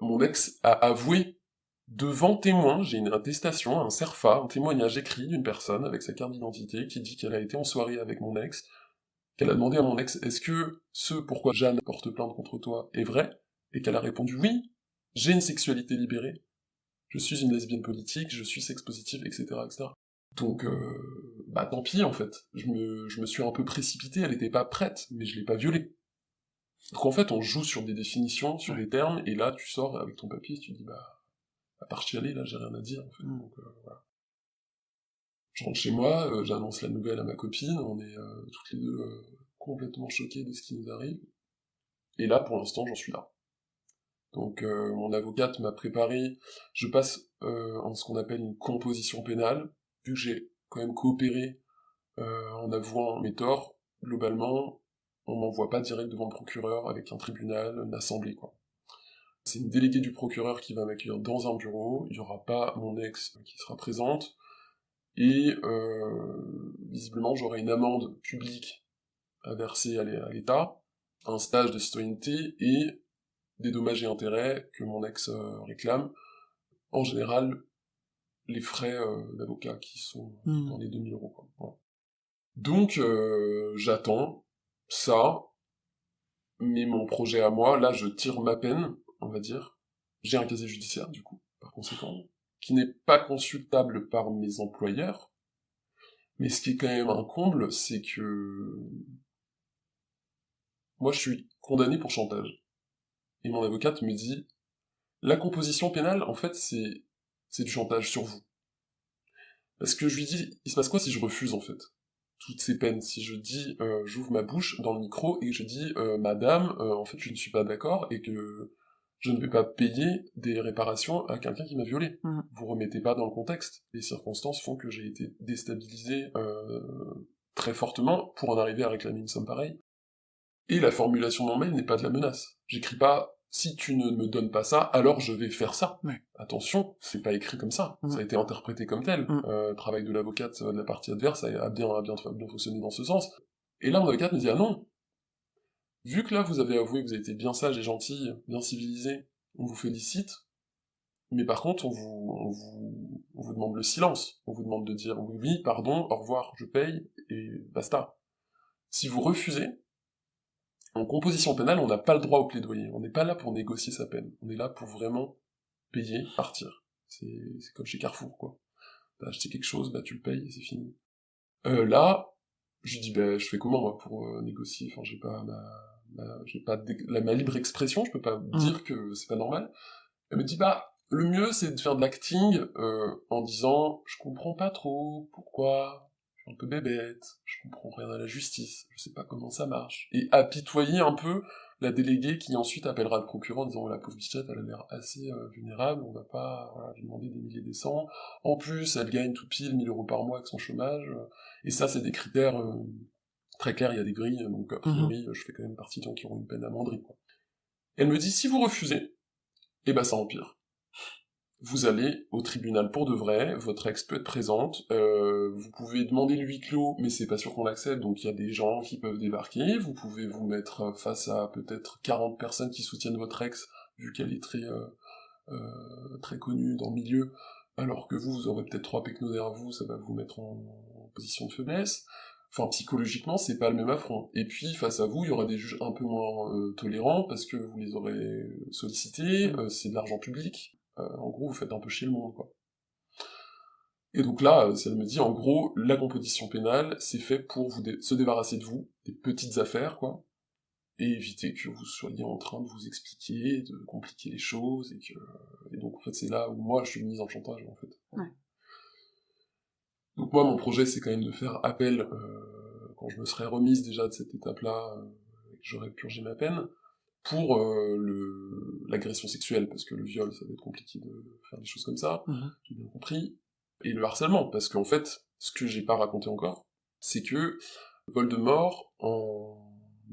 mon ex a avoué devant témoin, j'ai une attestation, un CERFA, un témoignage écrit d'une personne avec sa carte d'identité qui dit qu'elle a été en soirée avec mon ex, qu'elle a demandé à mon ex, est-ce que ce pourquoi Jeanne porte plainte contre toi est vrai? Et qu'elle a répondu oui, j'ai une sexualité libérée, je suis une lesbienne politique, je suis sex-positive, etc., etc. Donc, bah tant pis en fait, je me suis un peu précipité, elle était pas prête, mais je l'ai pas violée. Donc en fait, on joue sur des définitions, sur des termes, et là, tu sors avec ton papier, tu te dis, bah, à part chialer, là, j'ai rien à dire, en fait. Donc, voilà. Je rentre chez moi, j'annonce la nouvelle à ma copine, on est toutes les deux complètement choqués de ce qui nous arrive, et là, pour l'instant, j'en suis là. Donc, mon avocate m'a préparé, je passe en ce qu'on appelle une composition pénale, vu que j'ai quand même coopéré en avouant mes torts, globalement, on m'envoie pas direct devant le procureur avec un tribunal, une assemblée, quoi. C'est une déléguée du procureur qui va m'accueillir dans un bureau, il y aura pas mon ex qui sera présente, et visiblement j'aurai une amende publique à verser à l'État, un stage de citoyenneté et des dommages et intérêts que mon ex réclame. En général, les frais d'avocat qui sont dans les 2000 €, quoi. Voilà. Donc j'attends ça, mais mon projet à moi, là je tire ma peine, on va dire. J'ai un casier judiciaire du coup, par conséquent, qui n'est pas consultable par mes employeurs, mais ce qui est quand même un comble, c'est que moi je suis condamné pour chantage. Et mon avocate me dit, la composition pénale, en fait, c'est du chantage sur vous. Parce que je lui dis, il se passe quoi si je refuse, en fait, toutes ces peines? Si je dis, j'ouvre ma bouche dans le micro et je dis, madame, en fait, je ne suis pas d'accord et que je ne vais pas payer des réparations à quelqu'un qui m'a violé. Vous remettez pas dans le contexte. Les circonstances font que j'ai été déstabilisé très fortement pour en arriver à réclamer une somme pareille. Et la formulation de mon mail n'est pas de la menace. J'écris pas si tu ne me donnes pas ça, alors je vais faire ça. Ouais. Attention, c'est pas écrit comme ça. Ça a été interprété comme tel. Travail de l'avocate de la partie adverse a bien fonctionné dans ce sens. Et là, mon avocate me dit, ah non, vu que là vous avez avoué que vous avez été bien sage et gentil, bien civilisé, on vous félicite, mais par contre on vous demande le silence. On vous demande de dire oui, pardon, au revoir, je paye, et basta. Si vous refusez, en composition pénale, on n'a pas le droit au plaidoyer. On n'est pas là pour négocier sa peine. On est là pour vraiment payer, partir. C'est comme chez Carrefour, quoi. T'as acheté quelque chose, bah tu le payes et c'est fini. Là, je dis, bah je fais comment, moi, pour négocier? Enfin, j'ai pas ma libre expression, je peux pas dire que c'est pas normal. Elle me dit, bah, le mieux, c'est de faire de l'acting en disant, je comprends pas trop, pourquoi, je suis un peu bébête, je comprends rien à la justice, je sais pas comment ça marche. Et apitoyer un peu la déléguée qui ensuite appellera le procureur en disant, oh, la pauvre bichette, elle a l'air assez vulnérable, on va pas lui demander des milliers des cents. En plus, elle gagne tout pile 1000 € par mois avec son chômage. Et ça, c'est des critères très clairs, il y a des grilles, donc a priori, je fais quand même partie des gens qui auront une peine amoindrie, quoi. Elle me dit, si vous refusez, eh ben ça empire. Vous allez au tribunal pour de vrai, votre ex peut être présente, vous pouvez demander le huis clos, mais c'est pas sûr qu'on l'accepte, donc il y a des gens qui peuvent débarquer, vous pouvez vous mettre face à peut-être 40 personnes qui soutiennent votre ex, vu qu'elle est très connue dans le milieu, alors que vous aurez peut-être 3 pecnos derrière vous, ça va vous mettre en position de faiblesse. Enfin, psychologiquement, c'est pas le même affront. Et puis, face à vous, il y aura des juges un peu moins tolérants, parce que vous les aurez sollicités, c'est de l'argent public. En gros, vous faites un peu chier le monde, quoi. Et donc là, ça me dit, en gros, la composition pénale, c'est fait pour se débarrasser de vous, des petites affaires, quoi, et éviter que vous soyez en train de vous expliquer, de compliquer les choses, et donc, en fait, c'est là où moi, je suis mise en chantage, en fait. Ouais. Donc moi, mon projet, c'est quand même de faire appel, quand je me serais remise déjà de cette étape-là, et que j'aurais purgé ma peine, pour l'agression sexuelle, parce que le viol, ça va être compliqué de faire des choses comme ça, j'ai bien compris, et le harcèlement, parce qu'en fait, ce que j'ai pas raconté encore, c'est que Voldemort, en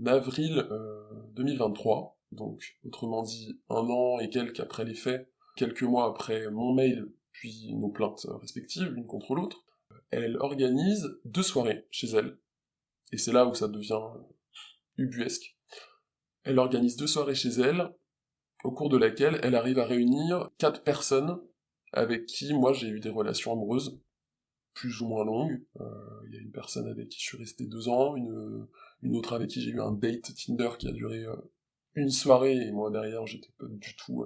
avril 2023, donc autrement dit 1 an et quelques après les faits, quelques mois après mon mail, puis nos plaintes respectives, l'une contre l'autre, elle organise 2 soirées chez elle, et c'est là où ça devient ubuesque. Elle organise 2 soirées chez elle, au cours de laquelle elle arrive à réunir 4 personnes avec qui moi j'ai eu des relations amoureuses, plus ou moins longues. Il y a une personne avec qui je suis resté 2 ans, une autre avec qui j'ai eu un date Tinder qui a duré une soirée, et moi derrière j'étais pas du tout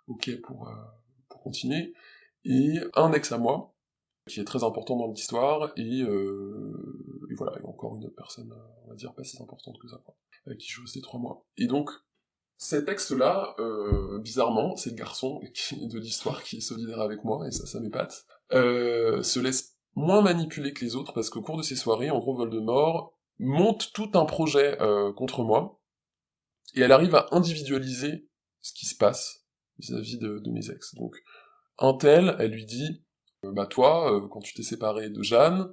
ok pour continuer, et un ex à moi, qui est très important dans l'histoire, et voilà, et encore une autre personne, on va dire pas si importante que ça, quoi, avec qui je suis resté 3 mois. Et donc, cet ex-là, bizarrement, c'est le garçon de l'histoire qui est solidaire avec moi, et ça m'épate, se laisse moins manipuler que les autres, parce qu'au cours de ces soirées, en gros, Voldemort monte tout un projet contre moi, et elle arrive à individualiser ce qui se passe vis-à-vis de mes ex. Donc, un tel, elle lui dit, bah toi, quand tu t'es séparé de Jeanne,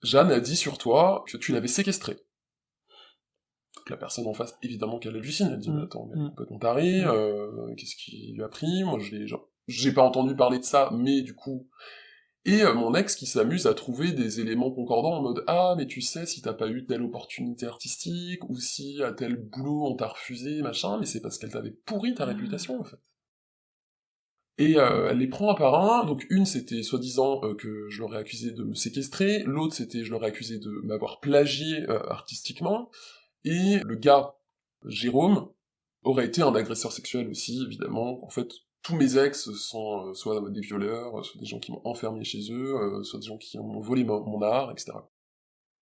Jeanne a dit sur toi que tu l'avais séquestrée. Donc la personne en face, évidemment qu'elle hallucine, elle dit, mais attends, mais elle est complètement tarée, qu'est-ce qui lui a pris, moi j'ai pas entendu parler de ça, mais du coup... Et mon ex qui s'amuse à trouver des éléments concordants en mode, ah, mais tu sais, si t'as pas eu telle opportunité artistique, ou si à tel boulot on t'a refusé, machin, mais c'est parce qu'elle t'avait pourri ta réputation, en fait. Et elle les prend un par un, donc une c'était soi-disant que je l'aurais accusé de me séquestrer, l'autre c'était je l'aurais accusé de m'avoir plagié artistiquement, et le gars, Jérôme, aurait été un agresseur sexuel aussi, évidemment. En fait, tous mes ex sont soit des violeurs, soit des gens qui m'ont enfermé chez eux, soit des gens qui ont volé mon art, etc.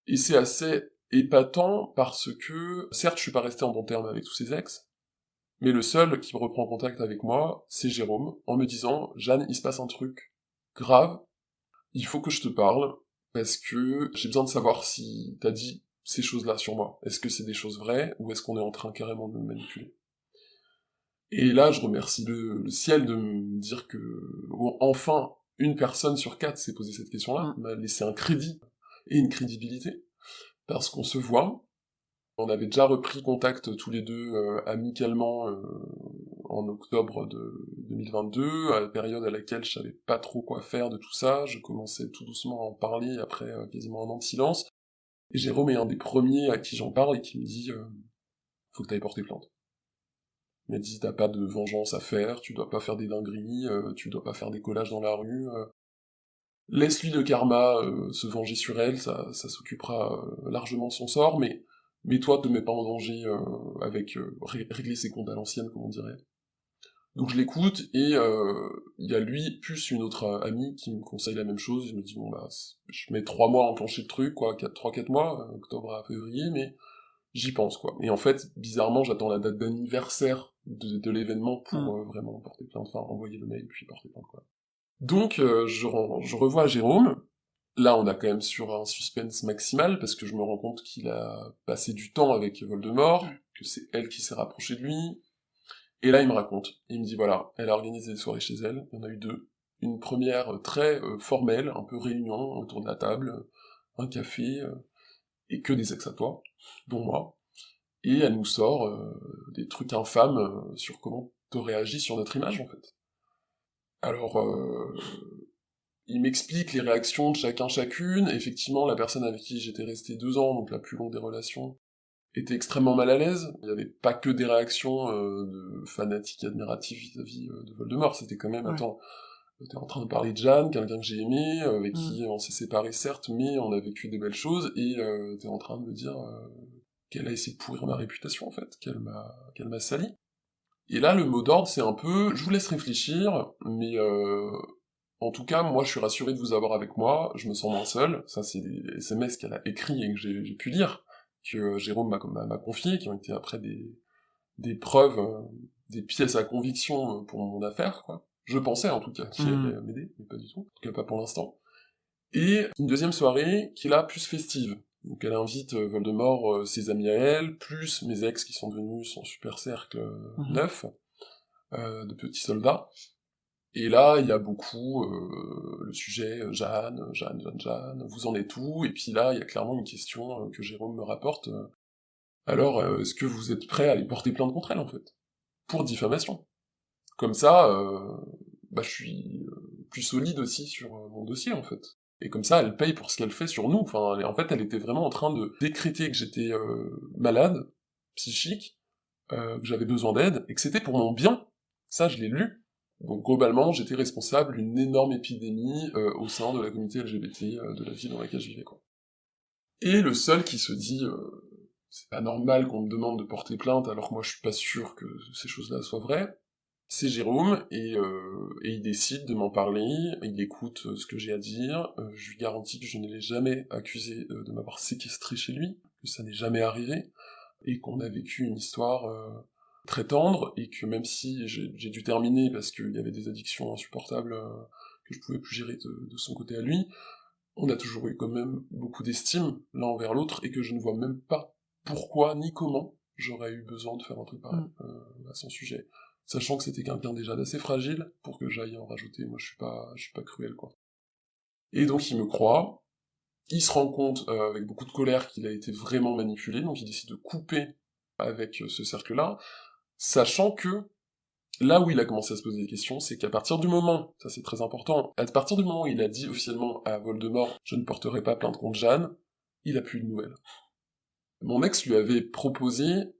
Et c'est assez épatant parce que, certes je suis pas resté en bon terme avec tous ces ex, mais le seul qui reprend contact avec moi, c'est Jérôme, en me disant « Jeanne, il se passe un truc grave, il faut que je te parle, parce que j'ai besoin de savoir si t'as dit ces choses-là sur moi. Est-ce que c'est des choses vraies, ou est-ce qu'on est en train carrément de me manipuler ?» Et là, je remercie le ciel de me dire que, enfin, une personne sur 4 s'est posé cette question-là, m'a laissé un crédit et une crédibilité, parce qu'on se voit. On avait déjà repris contact tous les deux amicalement en octobre de 2022, à la période à laquelle je savais pas trop quoi faire de tout ça, je commençais tout doucement à en parler après quasiment 1 an de silence, et Jérôme est un des premiers à qui j'en parle et qui me dit faut que t'ailles porter plainte. Il m'a dit t'as pas de vengeance à faire, tu dois pas faire des dingueries, tu dois pas faire des collages dans la rue, laisse-lui le karma se venger sur elle, ça s'occupera largement de son sort, mais toi, te mets pas en danger avec régler ses comptes à l'ancienne, comme on dirait. Donc je l'écoute, et il y a lui, plus une autre amie qui me conseille la même chose, je me dis, bon bah, je mets 3 mois à enclencher le truc, quoi, 3-4 mois, octobre à février, mais j'y pense, quoi. Et en fait, bizarrement, j'attends la date d'anniversaire de l'événement pour vraiment porter plainte, enfin, envoyer le mail, puis porter plainte, quoi. Donc, je revois Jérôme. Là, on a quand même sur un suspense maximal, parce que je me rends compte qu'il a passé du temps avec Voldemort, que c'est elle qui s'est rapprochée de lui. Et là, il me raconte. Il me dit, voilà, elle a organisé des soirées chez elle, il y en a eu 2. Une première très formelle, un peu réunion, autour de la table, un café, et que des ex à toi, dont moi. Et elle nous sort des trucs infâmes sur comment t'aurais agi sur notre image, en fait. Alors, il m'explique les réactions de chacun chacune. Effectivement, la personne avec qui j'étais resté 2 ans, donc la plus longue des relations, était extrêmement mal à l'aise. Il n'y avait pas que des réactions de fanatiques admiratifs vis-à-vis de Voldemort, c'était quand même, attends, t'es en train de parler de Jeanne, quelqu'un que j'ai aimé, avec qui on s'est séparés certes, mais on a vécu des belles choses, et t'es en train de me dire qu'elle a essayé de pourrir ma réputation, en fait, qu'elle m'a sali. Et là, le mot d'ordre, c'est un peu, je vous laisse réfléchir, mais en tout cas, moi, je suis rassuré de vous avoir avec moi, je me sens moins seul, ça c'est des SMS qu'elle a écrits et que j'ai pu lire, que Jérôme m'a confié, qui ont été après des preuves, des pièces à conviction pour mon affaire, quoi. Je pensais, en tout cas, qu'il allait m'aider, mais pas du tout, en tout cas pas pour l'instant. Et une deuxième soirée qui est là plus festive. Donc elle invite Voldemort, ses amis à elle, plus mes ex qui sont devenus son super cercle neuf de petits soldats. Et là, il y a beaucoup le sujet Jeanne, vous en êtes où? Et puis là, il y a clairement une question que Jérôme me rapporte. Alors, est-ce que vous êtes prêt à aller porter plainte contre elle, en fait? Pour diffamation. Comme ça, je suis plus solide aussi sur mon dossier, en fait. Et comme ça, elle paye pour ce qu'elle fait sur nous. Enfin, en fait, elle était vraiment en train de décréter que j'étais malade, psychique, que j'avais besoin d'aide, et que c'était pour mon bien. Ça, je l'ai lu. Donc globalement, j'étais responsable d'une énorme épidémie au sein de la communauté LGBT de la ville dans laquelle je vivais, quoi. Et le seul qui se dit c'est pas normal qu'on me demande de porter plainte alors que moi je suis pas sûr que ces choses-là soient vraies, c'est Jérôme, et il décide de m'en parler, il écoute ce que j'ai à dire, je lui garantis que je ne l'ai jamais accusé de m'avoir séquestré chez lui, que ça n'est jamais arrivé, et qu'on a vécu une histoire très tendre, et que même si j'ai dû terminer parce qu'il y avait des addictions insupportables que je pouvais plus gérer de son côté à lui, on a toujours eu quand même beaucoup d'estime l'un envers l'autre, et que je ne vois même pas pourquoi ni comment j'aurais eu besoin de faire un truc pareil à son sujet. Sachant que c'était quelqu'un déjà d'assez fragile pour que j'aille en rajouter, moi je suis pas cruel, quoi. Et donc il me croit, il se rend compte avec beaucoup de colère qu'il a été vraiment manipulé, donc il décide de couper avec ce cercle-là, sachant que là où il a commencé à se poser des questions, c'est qu'à partir du moment, ça c'est très important, à partir du moment où il a dit officiellement à Voldemort « je ne porterai pas plainte contre Jeanne », il a plus de nouvelles. Mon ex lui avait proposé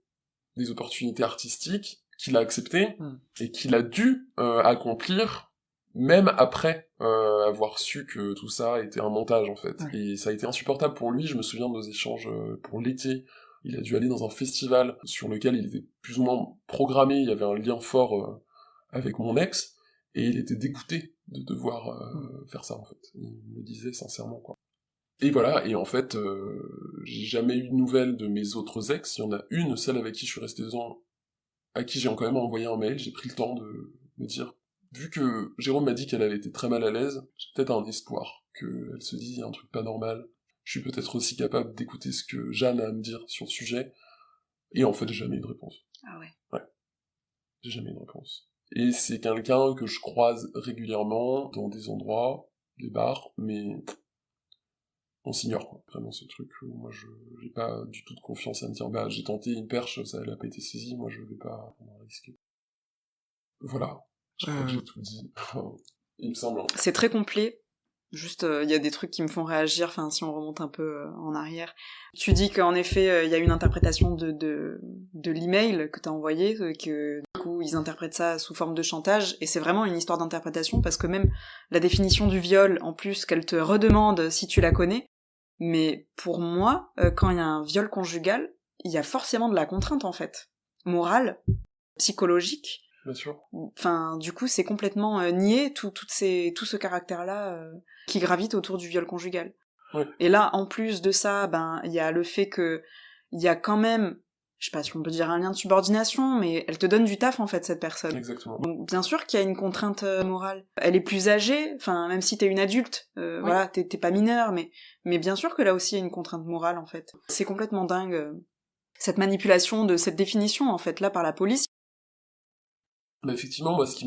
des opportunités artistiques qu'il a acceptées, et qu'il a dû accomplir, même après avoir su que tout ça était un montage, en fait. Et ça a été insupportable pour lui, je me souviens de nos échanges pour l'été, il a dû aller dans un festival sur lequel il était plus ou moins programmé, il y avait un lien fort avec mon ex, et il était dégoûté de devoir faire ça, en fait. Il me le disait sincèrement, quoi. Et voilà, et en fait, j'ai jamais eu de nouvelles de mes autres ex, il y en a une, celle avec qui je suis resté 2 ans, à qui j'ai quand même envoyé un mail, j'ai pris le temps de me dire, vu que Jérôme m'a dit qu'elle avait été très mal à l'aise, j'ai peut-être un espoir qu'elle se dise, il y a un truc pas normal, je suis peut-être aussi capable d'écouter ce que Jeanne a à me dire sur le sujet, et en fait, j'ai jamais eu de réponse. Ah ouais. Ouais. J'ai jamais eu de réponse. Et c'est quelqu'un que je croise régulièrement dans des endroits, des bars, mais on s'ignore, quoi. Vraiment ce truc où moi j'ai pas du tout de confiance à me dire j'ai tenté une perche, ça elle a pas été saisie, moi je vais pas prendre un risque. Voilà, je crois que j'ai tout dit. Il me semble. C'est très complet. Juste, il y a des trucs qui me font réagir, enfin, si on remonte un peu en arrière. Tu dis qu'en effet, il y a une interprétation de l'email que t'as envoyé, que du coup, ils interprètent ça sous forme de chantage, et c'est vraiment une histoire d'interprétation, parce que même la définition du viol, en plus, qu'elle te redemande si tu la connais, mais pour moi, quand il y a un viol conjugal, il y a forcément de la contrainte, en fait. Morale, psychologique. Bien sûr. Enfin, du coup, c'est complètement nié tout ce caractère-là qui gravite autour du viol conjugal. Ouais. Et là, en plus de ça, il y a le fait que il y a quand même, je sais pas si on peut dire un lien de subordination, mais elle te donne du taf en fait, cette personne. Exactement. Donc, bien sûr qu'il y a une contrainte morale. Elle est plus âgée, enfin, même si t'es une adulte, voilà, t'es pas mineur, mais bien sûr que là aussi il y a une contrainte morale en fait. C'est complètement dingue cette manipulation de cette définition en fait là par la police. Mais effectivement, moi, ce qui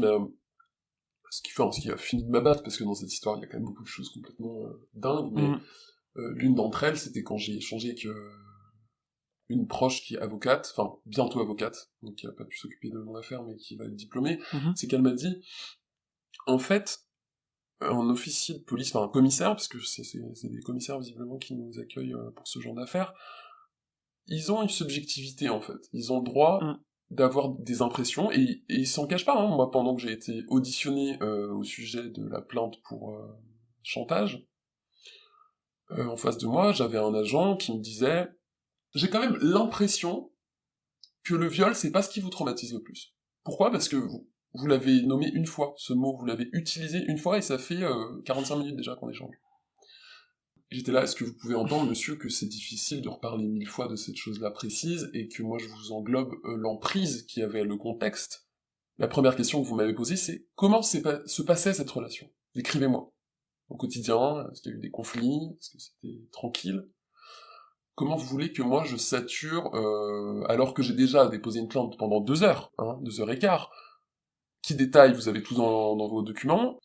a fini de m'abattre, parce que dans cette histoire, il y a quand même beaucoup de choses complètement dingues, mais l'une d'entre elles, c'était quand j'ai échangé avec une proche qui est avocate, enfin, bientôt avocate, donc qui a pas pu s'occuper de mon affaire, mais qui va être diplômée, c'est qu'elle m'a dit, en fait, un officier de police, enfin un commissaire, parce que c'est des commissaires visiblement qui nous accueillent pour ce genre d'affaires, ils ont une subjectivité, en fait. Ils ont le droit d'avoir des impressions, et ils s'en cachent pas, hein. Moi, pendant que j'ai été auditionné au sujet de la plainte pour chantage, en face de moi, j'avais un agent qui me disait « J'ai quand même l'impression que le viol, c'est pas ce qui vous traumatise le plus. » Pourquoi ? Parce que vous l'avez nommé une fois, ce mot, vous l'avez utilisé une fois, et ça fait 45 minutes déjà qu'on échange. J'étais là, est-ce que vous pouvez entendre, monsieur, que c'est difficile de reparler 1000 fois de cette chose-là précise, et que moi je vous englobe l'emprise qui avait le contexte. La première question que vous m'avez posée, c'est comment se passait cette relation ? Décrivez-moi. au quotidien? Est-ce qu'il y a eu des conflits? Est-ce que c'était tranquille? Comment vous voulez que moi je sature, alors que j'ai déjà déposé une plainte pendant 2 heures, 2 heures et quart, qui détaille, vous avez tout dans vos documents.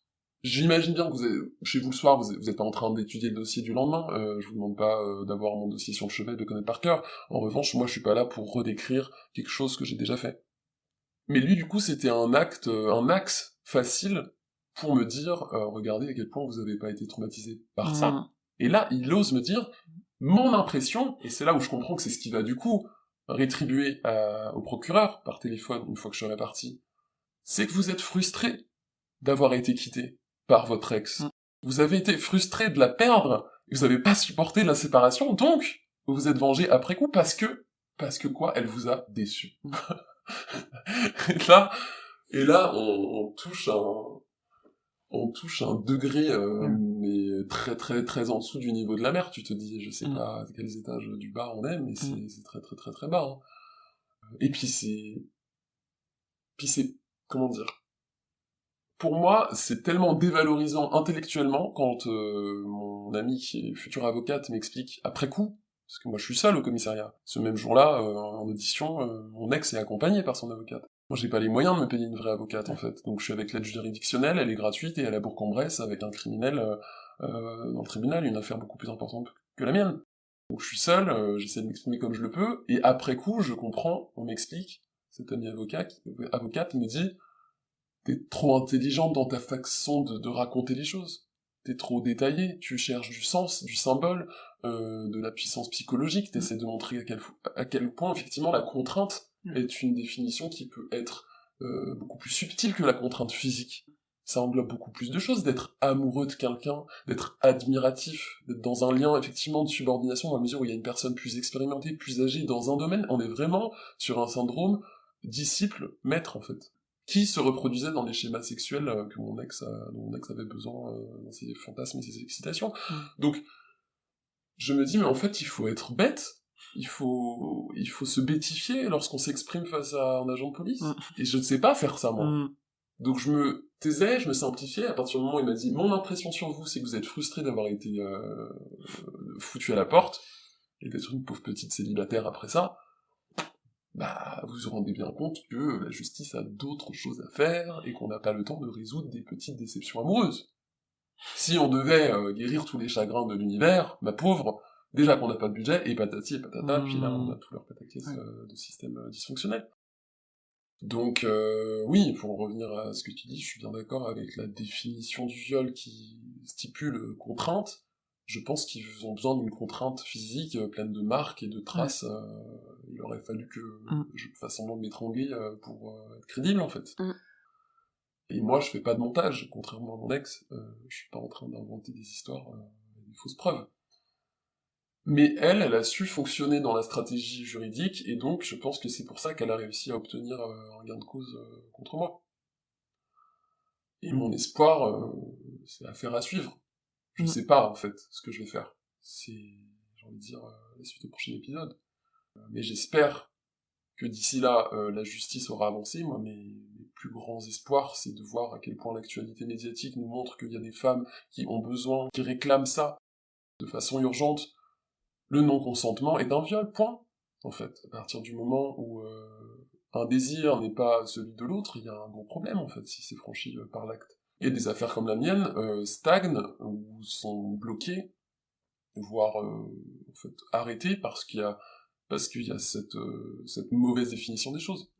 J'imagine bien que vous êtes, chez vous le soir, vous êtes pas en train d'étudier le dossier du lendemain, je vous demande pas d'avoir mon dossier sur le chevet, de le connaître par cœur. En revanche, moi je suis pas là pour redécrire quelque chose que j'ai déjà fait. Mais lui, du coup, c'était un axe facile pour me dire, regardez à quel point vous avez pas été traumatisé par ça. Et là, il ose me dire, mon impression, et c'est là où je comprends que c'est ce qui va du coup rétribuer au procureur par téléphone une fois que je serai parti, c'est que vous êtes frustré d'avoir été quitté par votre ex. Vous avez été frustré de la perdre, et vous n'avez pas supporté la séparation, donc vous vous êtes vengé après coup parce que quoi, elle vous a déçu. et là, on touche un degré, mais très très très en dessous du niveau de la mer. Tu te dis, je sais pas à quels étages du bas on est, mais c'est très très très très bas. Et puis c'est, comment dire, pour moi, c'est tellement dévalorisant intellectuellement quand mon amie qui est future avocate m'explique après coup, parce que moi je suis seul au commissariat. Ce même jour-là, en audition, mon ex est accompagné par son avocate. Moi j'ai pas les moyens de me payer une vraie avocate en fait, donc je suis avec l'aide juridictionnelle, elle est gratuite, et elle est à Bourg-en-Bresse avec un criminel dans le tribunal, une affaire beaucoup plus importante que la mienne. Donc je suis seul, j'essaie de m'exprimer comme je le peux, et après coup je comprends, on m'explique, cette amie avocate me dit: t'es trop intelligente dans ta façon de raconter les choses. T'es trop détaillé, tu cherches du sens, du symbole, de la puissance psychologique, t'essaies de montrer à quel point, effectivement, la contrainte est une définition qui peut être beaucoup plus subtile que la contrainte physique. Ça englobe beaucoup plus de choses, d'être amoureux de quelqu'un, d'être admiratif, d'être dans un lien, effectivement, de subordination, dans la mesure où il y a une personne plus expérimentée, plus âgée dans un domaine. On est vraiment sur un syndrome disciple-maître, en fait, qui se reproduisait dans les schémas sexuels que mon ex avait besoin dans ses fantasmes et ses excitations. Donc, je me dis, mais en fait, il faut être bête, il faut se bêtifier lorsqu'on s'exprime face à un agent de police. Et je ne sais pas faire ça, moi. Donc je me taisais, je me simplifiais, à partir du moment où il m'a dit, mon impression sur vous, c'est que vous êtes frustré d'avoir été foutu à la porte, et d'être une pauvre petite célibataire après ça, bah, vous vous rendez bien compte que la justice a d'autres choses à faire, et qu'on n'a pas le temps de résoudre des petites déceptions amoureuses. Si on devait guérir tous les chagrins de l'univers, ma pauvre, déjà qu'on n'a pas de budget, et patati et patata, puis là on a tout leur pataquès de système dysfonctionnel. Donc oui, pour revenir à ce que tu dis, je suis bien d'accord avec la définition du viol qui stipule contrainte. Je pense qu'ils ont besoin d'une contrainte physique pleine de marques et de traces. Il aurait fallu que je fasse semblant de m'étrangler pour être crédible, en fait. Et moi, je fais pas de montage, contrairement à mon ex. Je suis pas en train d'inventer des histoires, des fausses preuves. Mais elle a su fonctionner dans la stratégie juridique, et donc je pense que c'est pour ça qu'elle a réussi à obtenir un gain de cause contre moi. Et mon espoir, c'est affaire à suivre. Je ne sais pas, en fait, ce que je vais faire. C'est, j'ai envie de dire, la suite au prochain épisode. Mais j'espère que d'ici là, la justice aura avancé. Moi, mes plus grands espoirs, c'est de voir à quel point l'actualité médiatique nous montre qu'il y a des femmes qui ont besoin, qui réclament ça de façon urgente. Le non-consentement est un viol, point. En fait, à partir du moment où un désir n'est pas celui de l'autre, il y a un gros problème, en fait, si c'est franchi par l'acte. Et des affaires comme la mienne stagnent, ou sont bloquées, voire en fait, arrêtées, parce qu'il y a cette mauvaise définition des choses.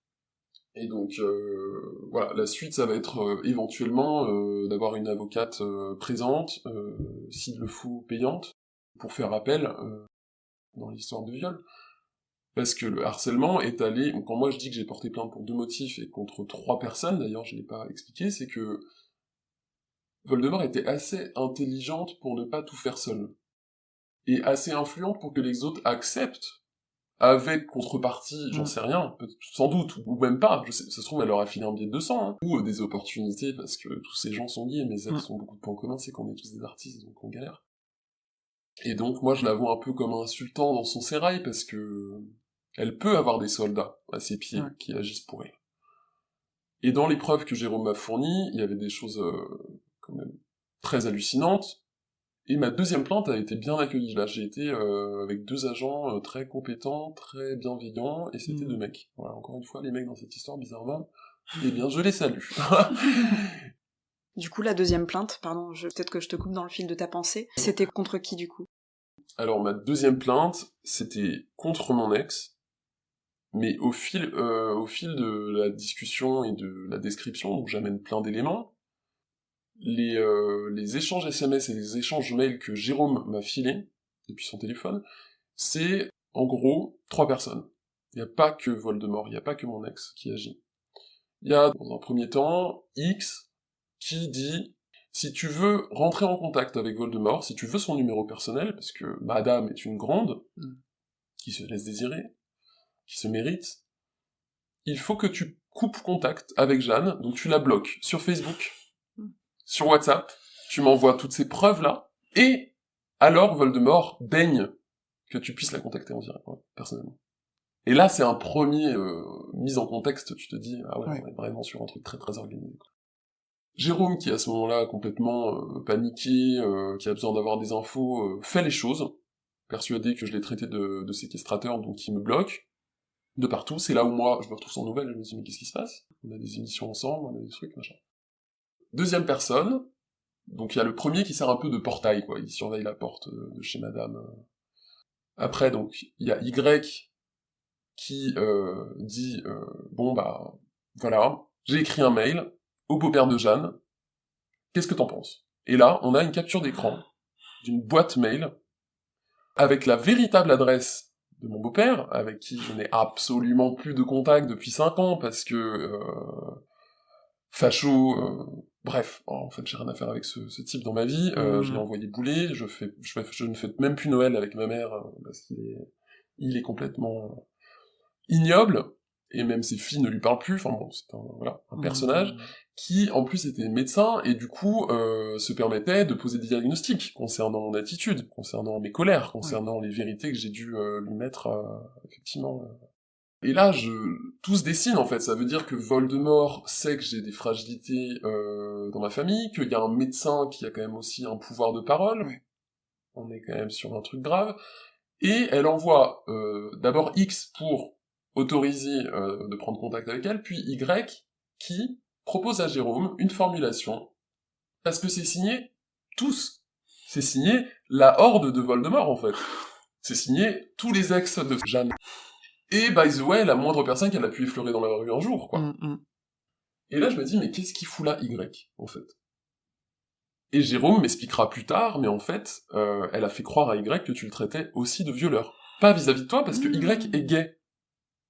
Et donc, voilà, la suite, ça va être éventuellement d'avoir une avocate présente, s'il le faut, payante, pour faire appel dans l'histoire de viol. Parce que le harcèlement est allé... Quand moi je dis que j'ai porté plainte pour 2 motifs et contre 3 personnes, d'ailleurs je l'ai pas expliqué, c'est que Voldemort était assez intelligente pour ne pas tout faire seule. Et assez influente pour que les autres acceptent, avec contrepartie, j'en sais rien, sans doute, ou même pas, ça se trouve elle leur a filé un billet de 200, ou des opportunités, parce que tous ces gens sont liés, mais elles ont beaucoup de points communs, c'est qu'on est tous des artistes, donc on galère. Et donc moi je la vois un peu comme un insultant dans son sérail, parce que elle peut avoir des soldats à ses pieds qui agissent pour elle. Et dans les preuves que Jérôme m'a fournies, il y avait des choses quand même très hallucinante. Et ma deuxième plainte a été bien accueillie. Là, j'ai été avec 2 agents très compétents, très bienveillants, et c'était 2 mecs. Voilà, encore une fois, les mecs dans cette histoire, bizarrement, eh bien, je les salue. Du coup, la deuxième plainte, pardon, peut-être que je te coupe dans le fil de ta pensée, c'était contre qui du coup? Alors, ma deuxième plainte, c'était contre mon ex, mais au fil de la discussion et de la description, donc j'amène plein d'éléments, les échanges SMS et les échanges mails que Jérôme m'a filés, depuis son téléphone, c'est, en gros, 3 personnes. Il n'y a pas que Voldemort, il n'y a pas que mon ex qui agit. Il y a, dans un premier temps, X, qui dit, si tu veux rentrer en contact avec Voldemort, si tu veux son numéro personnel, parce que Madame est une grande, qui se laisse désirer, qui se mérite, il faut que tu coupes contact avec Jeanne, donc tu la bloques sur Facebook, sur WhatsApp, tu m'envoies toutes ces preuves-là, et alors Voldemort daigne que tu puisses la contacter en direct, ouais, personnellement. Et là, c'est un premier mise en contexte, tu te dis, ah ouais, on est vraiment sur un truc très très organisé. Jérôme, qui à ce moment-là complètement paniqué, qui a besoin d'avoir des infos, fait les choses, persuadé que je l'ai traité de séquestrateur, donc il me bloque, de partout, c'est là où moi, je me retrouve sans nouvelles, je me dis, mais qu'est-ce qui se passe? On a des émissions ensemble, on a des trucs, machin. Deuxième personne, donc il y a le premier qui sert un peu de portail, quoi, il surveille la porte de chez Madame. Après, donc, il y a Y qui dit, bon bah, voilà, j'ai écrit un mail au beau-père de Jeanne, qu'est-ce que t'en penses? Et là, on a une capture d'écran d'une boîte mail avec la véritable adresse de mon beau-père, avec qui je n'ai absolument plus de contact depuis 5 ans, parce que facho, bref, en fait j'ai rien à faire avec ce type dans ma vie, je l'ai envoyé bouler, je ne fête même plus Noël avec ma mère, parce qu'il est complètement ignoble, et même ses filles ne lui parlent plus, enfin bon, c'est un personnage, qui en plus était médecin, et du coup se permettait de poser des diagnostics concernant mon attitude, concernant mes colères, concernant les vérités que j'ai dû lui mettre, effectivement. Et là, tout se dessine en fait, ça veut dire que Voldemort sait que j'ai des fragilités dans ma famille, qu'il y a un médecin qui a quand même aussi un pouvoir de parole, on est quand même sur un truc grave, et elle envoie d'abord X pour autoriser de prendre contact avec elle, puis Y qui propose à Jérôme une formulation, parce que c'est signé tous. C'est signé la horde de Voldemort, en fait. C'est signé tous les ex de Jeanne. Et, by the way, la moindre personne qu'elle a pu effleurer dans la rue un jour, quoi. Et là, je me dis, mais qu'est-ce qu'il fout là, Y, en fait? Et Jérôme m'expliquera plus tard, mais en fait, elle a fait croire à Y que tu le traitais aussi de violeur. Pas vis-à-vis de toi, parce que Y est gay.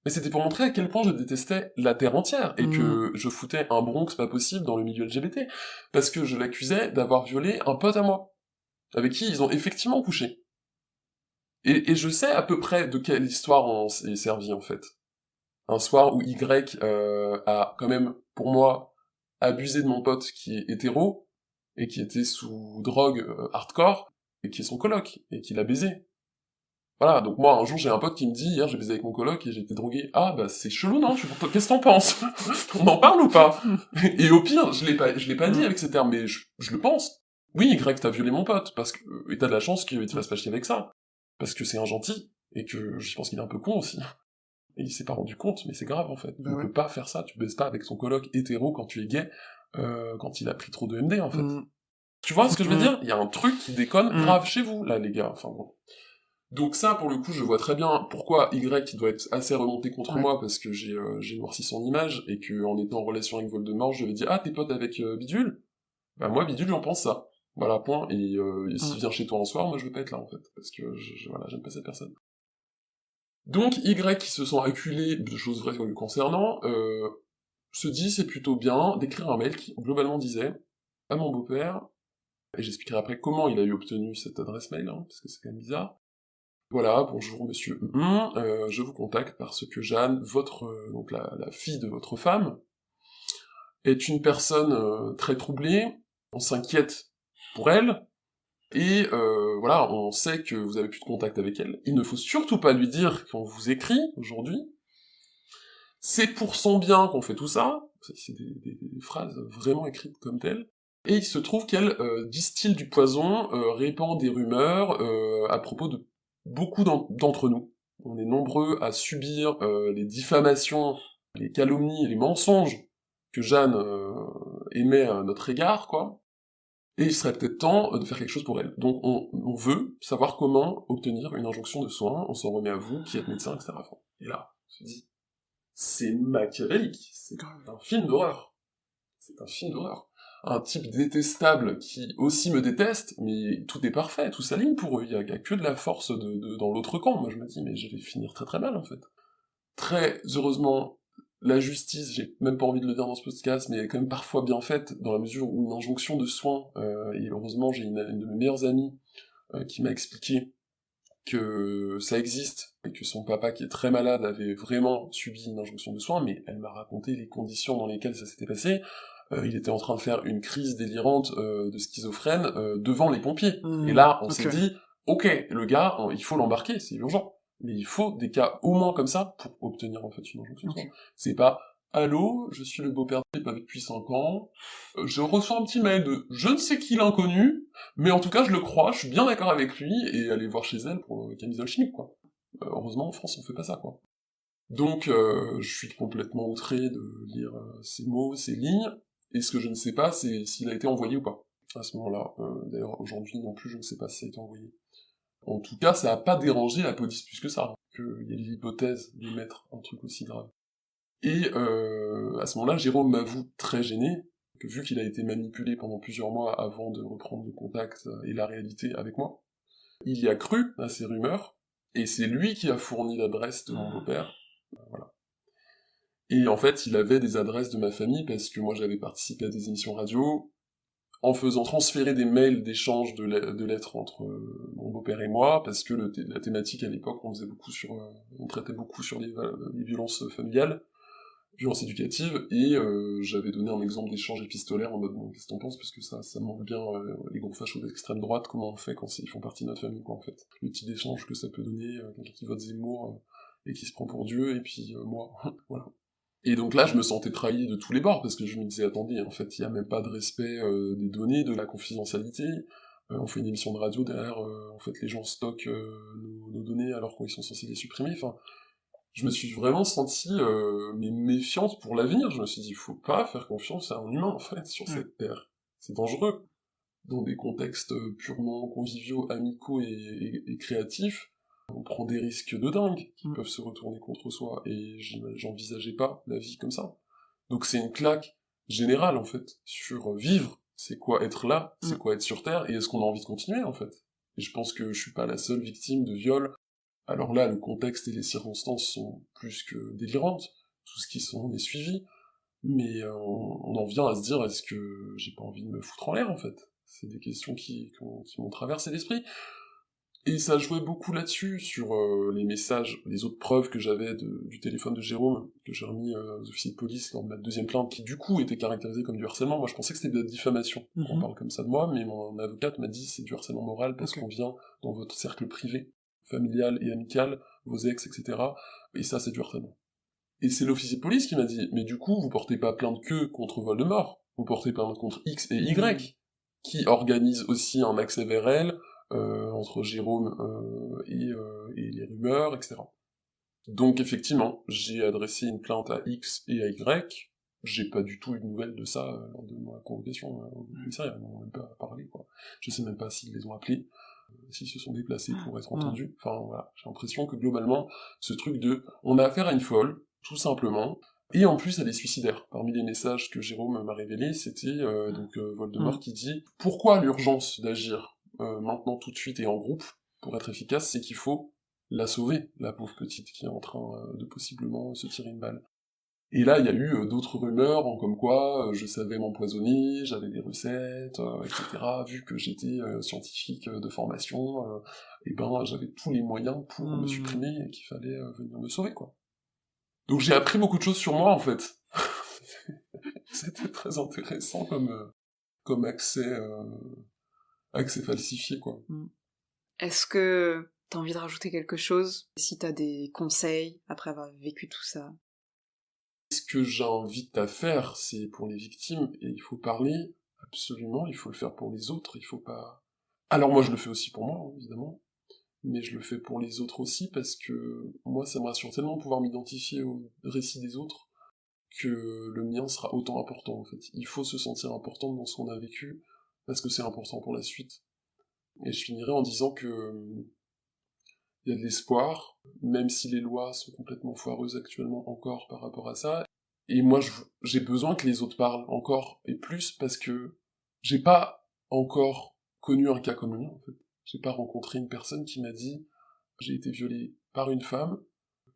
Mais c'était pour montrer à quel point je détestais la terre entière, et que je foutais un Bronx pas possible dans le milieu LGBT, parce que je l'accusais d'avoir violé un pote à moi, avec qui ils ont effectivement couché. Et je sais à peu près de quelle histoire on s'est servi, en fait. Un soir où Y a quand même, pour moi, abusé de mon pote qui est hétéro, et qui était sous drogue hardcore, et qui est son coloc, et qui l'a baisé. Voilà, donc moi, un jour, j'ai un pote qui me dit, hier, j'ai baisé avec mon coloc et j'ai été drogué. Ah, bah, c'est chelou, non? Qu'est-ce que t'en penses? On en parle ou pas? Et au pire, je l'ai pas dit avec ces termes, mais je le pense. Oui, Y, t'as violé mon pote, parce que, et t'as de la chance qu'il te fasse pas chier avec ça. Parce que c'est un gentil, et que je pense qu'il est un peu con aussi. Et il s'est pas rendu compte, mais c'est grave, en fait. On peut pas faire ça, tu baises pas avec son coloc hétéro quand tu es gay, quand il a pris trop de MD, en fait. Tu vois ce que je veux dire? Il y a un truc qui déconne grave chez vous, là, les gars, enfin bon. Donc ça, pour le coup, je vois très bien pourquoi Y qui doit être assez remonté contre moi, parce que j'ai noirci son image, et que en étant en relation avec Voldemort, je lui ai dit « Ah, t'es pote avec Bidule ?» Bah moi, Bidule, j'en pense ça. Voilà, point, et s'il vient chez toi un soir, moi je veux pas être là, en fait, parce que, voilà, j'aime pas cette personne. Donc, Y qui se sent acculé de choses vraies lui concernant, se dit c'est plutôt bien d'écrire un mail qui, globalement, disait « À mon beau-père », et j'expliquerai après comment il a eu obtenu cette adresse mail, hein, parce que c'est quand même bizarre. Voilà, bonjour monsieur, je vous contacte parce que Jeanne, donc la fille de votre femme, est une personne très troublée, on s'inquiète pour elle, et voilà, on sait que vous avez plus de contact avec elle, il ne faut surtout pas lui dire qu'on vous écrit aujourd'hui, c'est pour son bien qu'on fait tout ça, c'est des phrases vraiment écrites comme telles, Et il se trouve qu'elle distille du poison, répand des rumeurs à propos de beaucoup d'entre nous. On est nombreux à subir les diffamations, les calomnies et les mensonges que Jeanne émet à notre égard, quoi. Et il serait peut-être temps de faire quelque chose pour elle. Donc on veut savoir comment obtenir une injonction de soins, on s'en remet à vous, qui êtes médecin, etc. Et là, on se dit, c'est machiavélique, c'est un film d'horreur. C'est un film d'horreur. Un type détestable qui aussi me déteste, mais tout est parfait, tout s'aligne pour eux, il y a que de la force dans l'autre camp. Moi je me dis, mais je vais finir très très mal en fait. Très heureusement, la justice, j'ai même pas envie de le dire dans ce podcast, mais elle est quand même parfois bien faite, dans la mesure où une injonction de soins, et heureusement j'ai une de mes meilleures amies qui m'a expliqué que ça existe, et que son papa, qui est très malade, avait vraiment subi une injonction de soins, mais elle m'a raconté les conditions dans lesquelles ça s'était passé. Il était en train de faire une crise délirante de schizophrène devant les pompiers. Et là, on s'est dit, ok, le gars, il faut l'embarquer, c'est urgent. Mais il faut des cas au moins comme ça pour obtenir en fait une injonction de soins. C'est pas allô, je suis le beau-père de Philippe depuis 5 ans, je reçois un petit mail de je ne sais qui l'inconnu, mais en tout cas je le crois, je suis bien d'accord avec lui, et aller voir chez elle pour camisole chimique, quoi. Heureusement en France on fait pas ça, quoi. Donc je suis complètement outré de lire ces mots, ces lignes, et ce que je ne sais pas c'est s'il a été envoyé ou pas. À ce moment-là, d'ailleurs aujourd'hui non plus je ne sais pas si ça a été envoyé. En tout cas ça a pas dérangé la police plus que ça, qu'il y ait l'hypothèse de mettre un truc aussi grave. Et à ce moment-là, Jérôme m'avoue très gêné, que vu qu'il a été manipulé pendant plusieurs mois avant de reprendre le contact et la réalité avec moi, il y a cru à ces rumeurs, et c'est lui qui a fourni l'adresse de mon beau-père, voilà. Et en fait, il avait des adresses de ma famille, parce que moi j'avais participé à des émissions radio, en faisant transférer des mails d'échange de lettres entre mon beau-père et moi, parce que la thématique à l'époque, on traitait beaucoup sur les violences familiales, violences éducatives, et j'avais donné un exemple d'échange épistolaire en mode bon, qu'est-ce que t'en penses, parce que ça montre bien les gros fachos d'extrême droite, comment on fait quand ils font partie de notre famille, quoi, en fait. Le type d'échange que ça peut donner, quelqu'un qui vote Zemmour et qui se prend pour Dieu, et puis moi, voilà. Et donc là, je me sentais trahi de tous les bords, parce que je me disais, attendez, en fait, il y a même pas de respect des données, de la confidentialité, on fait une émission de radio, derrière, en fait, les gens stockent nos données alors qu'ils sont censés les supprimer, enfin, je me suis vraiment senti mais méfiante pour l'avenir. Je me suis dit, faut pas faire confiance à un humain, en fait, sur cette terre. C'est dangereux. Dans des contextes purement conviviaux, amicaux et créatifs, on prend des risques de dingue qui peuvent se retourner contre soi, et j'envisageais pas la vie comme ça. Donc c'est une claque générale, en fait, sur vivre. C'est quoi être là, c'est quoi être sur Terre, et est-ce qu'on a envie de continuer, en fait. Et je pense que je suis pas la seule victime de viol. Alors là, le contexte et les circonstances sont plus que délirantes, tout ce qui est suivi, mais on en vient à se dire, est-ce que j'ai pas envie de me foutre en l'air, en fait? C'est des questions qui m'ont traversé l'esprit. Et ça jouait beaucoup là-dessus, sur les messages, les autres preuves que j'avais du téléphone de Jérôme, que j'ai remis aux officiers de police lors de ma deuxième plainte, qui du coup était caractérisée comme du harcèlement. Moi je pensais que c'était de la diffamation, on parle comme ça de moi, mais mon avocate m'a dit c'est du harcèlement moral, parce qu'on vient dans votre cercle privé, familial et amical, vos ex, etc., et ça c'est du harcèlement. Et c'est l'officier de police qui m'a dit, mais du coup vous portez pas plainte que contre Voldemort, vous portez plainte contre X et Y, qui organisent aussi un accès vers elle, entre Jérôme et les rumeurs, etc. Donc effectivement, j'ai adressé une plainte à X et à Y, j'ai pas du tout eu de nouvelles de ça lors de ma convocation au commissariat, ils m'ont même pas parlé, quoi. Je sais même pas s'ils les ont appelés, s'ils se sont déplacés pour être entendus, enfin voilà, j'ai l'impression que globalement, ce truc de on a affaire à une folle, tout simplement, et en plus elle est suicidaire. Parmi les messages que Jérôme m'a révélés, c'était Voldemort qui dit « Pourquoi l'urgence d'agir maintenant tout de suite et en groupe, pour être efficace, c'est qu'il faut la sauver, la pauvre petite qui est en train de possiblement se tirer une balle. » Et là, il y a eu d'autres rumeurs, en comme quoi je savais m'empoisonner, j'avais des recettes, etc. Vu que j'étais scientifique de formation, et ben j'avais tous les moyens pour me supprimer et qu'il fallait venir me sauver, quoi. Donc j'ai appris beaucoup de choses sur moi, en fait. C'était très intéressant comme accès falsifié, quoi. Est-ce que t'as envie de rajouter quelque chose? Si t'as des conseils après avoir vécu tout ça? Ce que j'invite à faire, c'est pour les victimes, et il faut parler absolument, il faut le faire pour les autres, il faut pas... Alors moi je le fais aussi pour moi, évidemment, mais je le fais pour les autres aussi, parce que moi ça me rassure tellement de pouvoir m'identifier au récit des autres, que le mien sera autant important en fait. Il faut se sentir important dans ce qu'on a vécu, parce que c'est important pour la suite. Et je finirai en disant que il y a de l'espoir, même si les lois sont complètement foireuses actuellement encore par rapport à ça. Et moi, j'ai besoin que les autres parlent encore et plus, parce que j'ai pas encore connu un cas comme le mien, en fait. J'ai pas rencontré une personne qui m'a dit « j'ai été violée par une femme,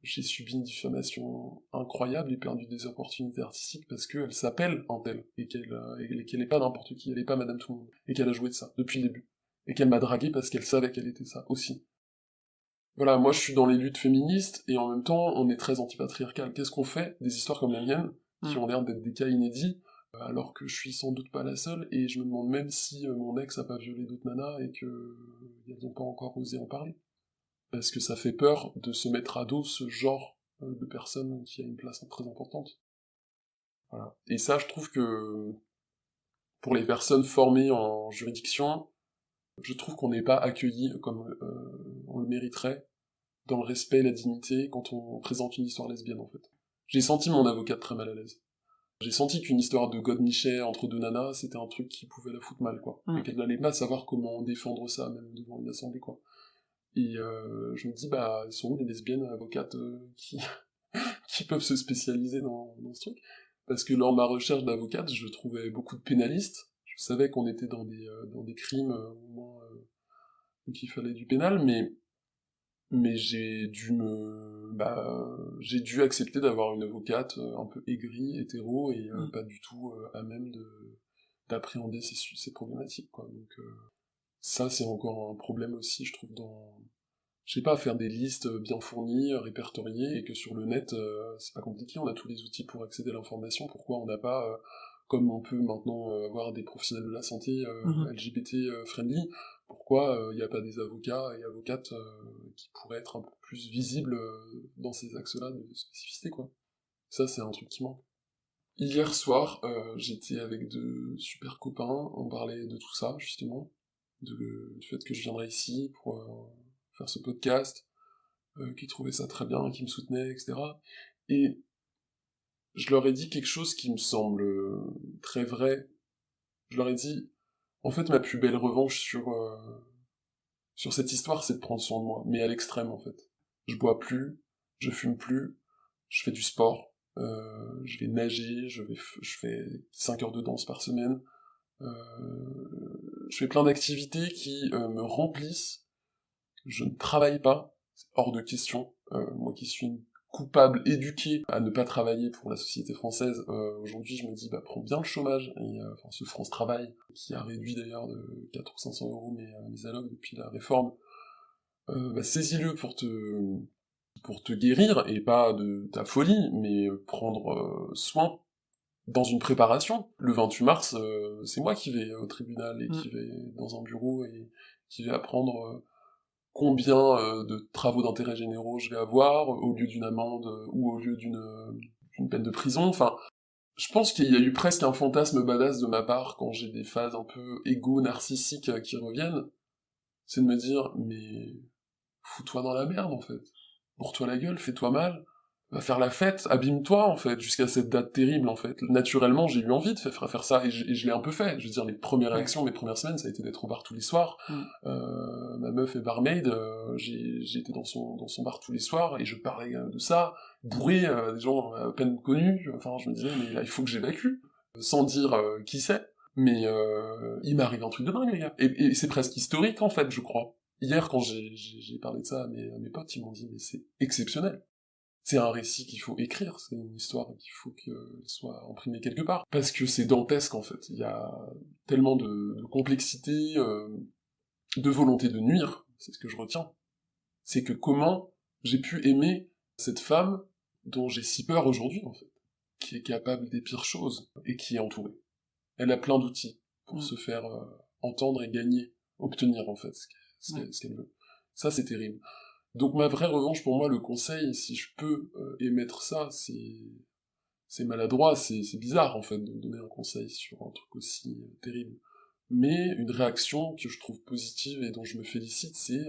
j'ai subi une diffamation incroyable et perdu des opportunités artistiques parce qu'elle s'appelle un tel, et qu'elle est pas n'importe qui, elle est pas Madame Tout-le-Monde, et qu'elle a joué de ça, depuis le début. Et qu'elle m'a dragué parce qu'elle savait qu'elle était ça, aussi. » Voilà, moi je suis dans les luttes féministes, et en même temps, on est très antipatriarcal. Qu'est-ce qu'on fait des histoires comme la mienne, qui ont l'air d'être des cas inédits, alors que je suis sans doute pas la seule, et je me demande même si mon ex a pas violé d'autres nanas, et que elles ont pas encore osé en parler. Parce que ça fait peur de se mettre à dos ce genre de personne qui a une place très importante. Voilà. Et ça, je trouve que, pour les personnes formées en juridiction, je trouve qu'on n'est pas accueilli comme on le mériterait, dans le respect et la dignité, quand on présente une histoire lesbienne, en fait. J'ai senti mon avocate très mal à l'aise. J'ai senti qu'une histoire de godemiché entre deux nanas, c'était un truc qui pouvait la foutre mal, quoi. Et qu'elle n'allait pas savoir comment défendre ça, même devant une assemblée, quoi. Et je me dis, bah, elles sont où les lesbiennes avocates qui peuvent se spécialiser dans ce truc? Parce que lors de ma recherche d'avocate, je trouvais beaucoup de pénalistes. Je savais qu'on était dans des crimes, au moins, donc il fallait du pénal, mais j'ai dû accepter d'avoir une avocate un peu aigrie, hétéro, et pas du tout à même d'appréhender ces problématiques, quoi. Donc ça, c'est encore un problème aussi, je trouve, je sais pas, faire des listes bien fournies, répertoriées, et que sur le net, c'est pas compliqué, on a tous les outils pour accéder à l'information. Pourquoi on n'a pas, comme on peut maintenant avoir des professionnels de la santé LGBT friendly, pourquoi il n'y a pas des avocats et avocates qui pourraient être un peu plus visibles dans ces axes-là de spécificité, quoi. Ça, c'est un truc qui manque. Hier soir, j'étais avec deux super copains, on parlait de tout ça, justement, du fait que je viendrais ici pour faire ce podcast, qui trouvaient ça très bien, qui me soutenaient, etc. Et je leur ai dit quelque chose qui me semble très vrai. Je leur ai dit, en fait, ma plus belle revanche sur cette histoire, c'est de prendre soin de moi, mais à l'extrême, en fait. Je bois plus, je fume plus, je fais du sport, je vais nager, je fais 5 heures de danse par semaine, je fais plein d'activités qui me remplissent. Je ne travaille pas, c'est hors de question. Moi qui suis une coupable éduquée à ne pas travailler pour la société française, aujourd'hui je me dis, bah prends bien le chômage, et enfin ce France Travail, qui a réduit d'ailleurs de 400 ou 500 euros mes allocs depuis la réforme, bah saisis-le pour te guérir, et pas de ta folie, mais prendre soin dans une préparation. Le 28 mars, c'est moi qui vais au tribunal, et qui vais dans un bureau, et qui vais apprendre combien de travaux d'intérêt généraux je vais avoir, au lieu d'une amende, ou au lieu d'une peine de prison. Enfin, je pense qu'il y a eu presque un fantasme badass de ma part, quand j'ai des phases un peu égo-narcissiques qui reviennent, c'est de me dire, mais fous-toi dans la merde, en fait. Bourre-toi la gueule, fais-toi mal, va faire la fête, abîme-toi, en fait, jusqu'à cette date terrible, en fait. Naturellement, j'ai eu envie de faire ça, et je l'ai un peu fait. Je veux dire, les premières réactions, mes premières semaines, ça a été d'être au bar tous les soirs. Ma meuf est barmaid, j'étais dans son bar tous les soirs, et je parlais de ça, bourré, des gens à peine connus. Enfin, je me disais, mais là, il faut que j'évacue, sans dire qui c'est. Mais il m'arrive un truc de dingue, les gars. Et c'est presque historique, en fait, je crois. Hier, quand j'ai parlé de ça à mes potes, ils m'ont dit, mais c'est exceptionnel. C'est un récit qu'il faut écrire, c'est une histoire qu'il faut qu'elle soit imprimée quelque part. Parce que c'est dantesque, en fait. Il y a tellement de complexité, de volonté de nuire, c'est ce que je retiens. C'est que comment j'ai pu aimer cette femme dont j'ai si peur aujourd'hui, en fait. Qui est capable des pires choses, et qui est entourée. Elle a plein d'outils pour se faire entendre et gagner, obtenir, en fait, ce qu'elle veut. Ça, c'est terrible. Donc ma vraie revanche, pour moi, le conseil, si je peux émettre ça, c'est maladroit, c'est bizarre en fait de donner un conseil sur un truc aussi terrible. Mais une réaction que je trouve positive et dont je me félicite, c'est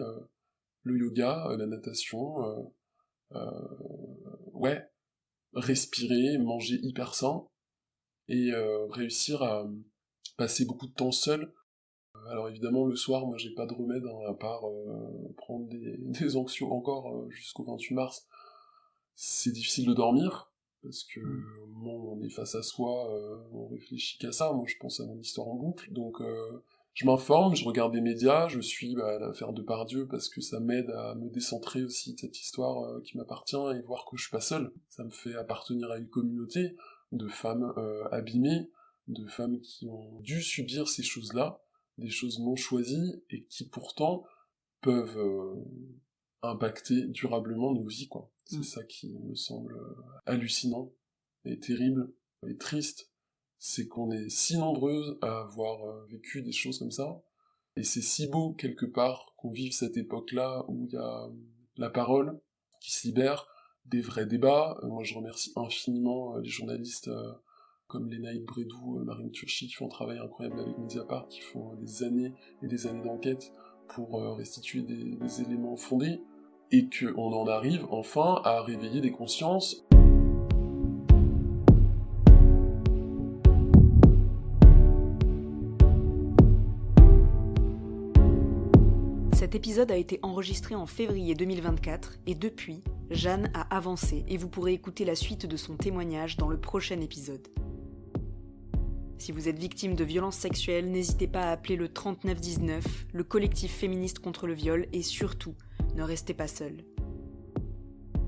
le yoga, la natation, ouais, respirer, manger hyper sain, et réussir à passer beaucoup de temps seul. Alors évidemment, le soir, moi j'ai pas de remède, à part prendre des anxios encore jusqu'au 28 mars. C'est difficile de dormir, parce que au moment où on est face à soi, on réfléchit qu'à ça. Moi je pense à mon histoire en boucle, donc je m'informe, je regarde des médias, je suis l'affaire Depardieu, parce que ça m'aide à me décentrer aussi de cette histoire qui m'appartient, et voir que je suis pas seul. Ça me fait appartenir à une communauté de femmes abîmées, de femmes qui ont dû subir ces choses-là, des choses non choisies, et qui pourtant peuvent impacter durablement nos vies, quoi. C'est ça qui me semble hallucinant, et terrible, et triste, c'est qu'on est si nombreuses à avoir vécu des choses comme ça, et c'est si beau, quelque part, qu'on vive cette époque-là où il y a la parole qui se libère, des vrais débats. Moi je remercie infiniment les journalistes comme Lénaïque Brédoux, Marine Turchi, qui font un travail incroyable avec Mediapart, qui font des années et des années d'enquête pour restituer des éléments fondés, et qu'on en arrive enfin à réveiller des consciences. Cet épisode a été enregistré en février 2024 et depuis, Jeanne a avancé et vous pourrez écouter la suite de son témoignage dans le prochain épisode. Si vous êtes victime de violences sexuelles, n'hésitez pas à appeler le 3919, le collectif féministe contre le viol, et surtout, ne restez pas seul.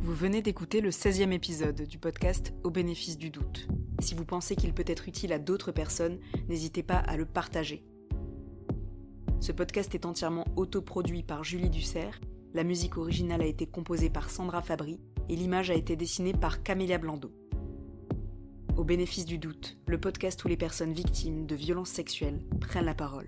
Vous venez d'écouter le 16e épisode du podcast Au bénéfice du doute. Si vous pensez qu'il peut être utile à d'autres personnes, n'hésitez pas à le partager. Ce podcast est entièrement autoproduit par Julie Dussert, la musique originale a été composée par Sandra Fabry et l'image a été dessinée par Camélia Blando. Au bénéfice du doute, le podcast où les personnes victimes de violences sexuelles prennent la parole.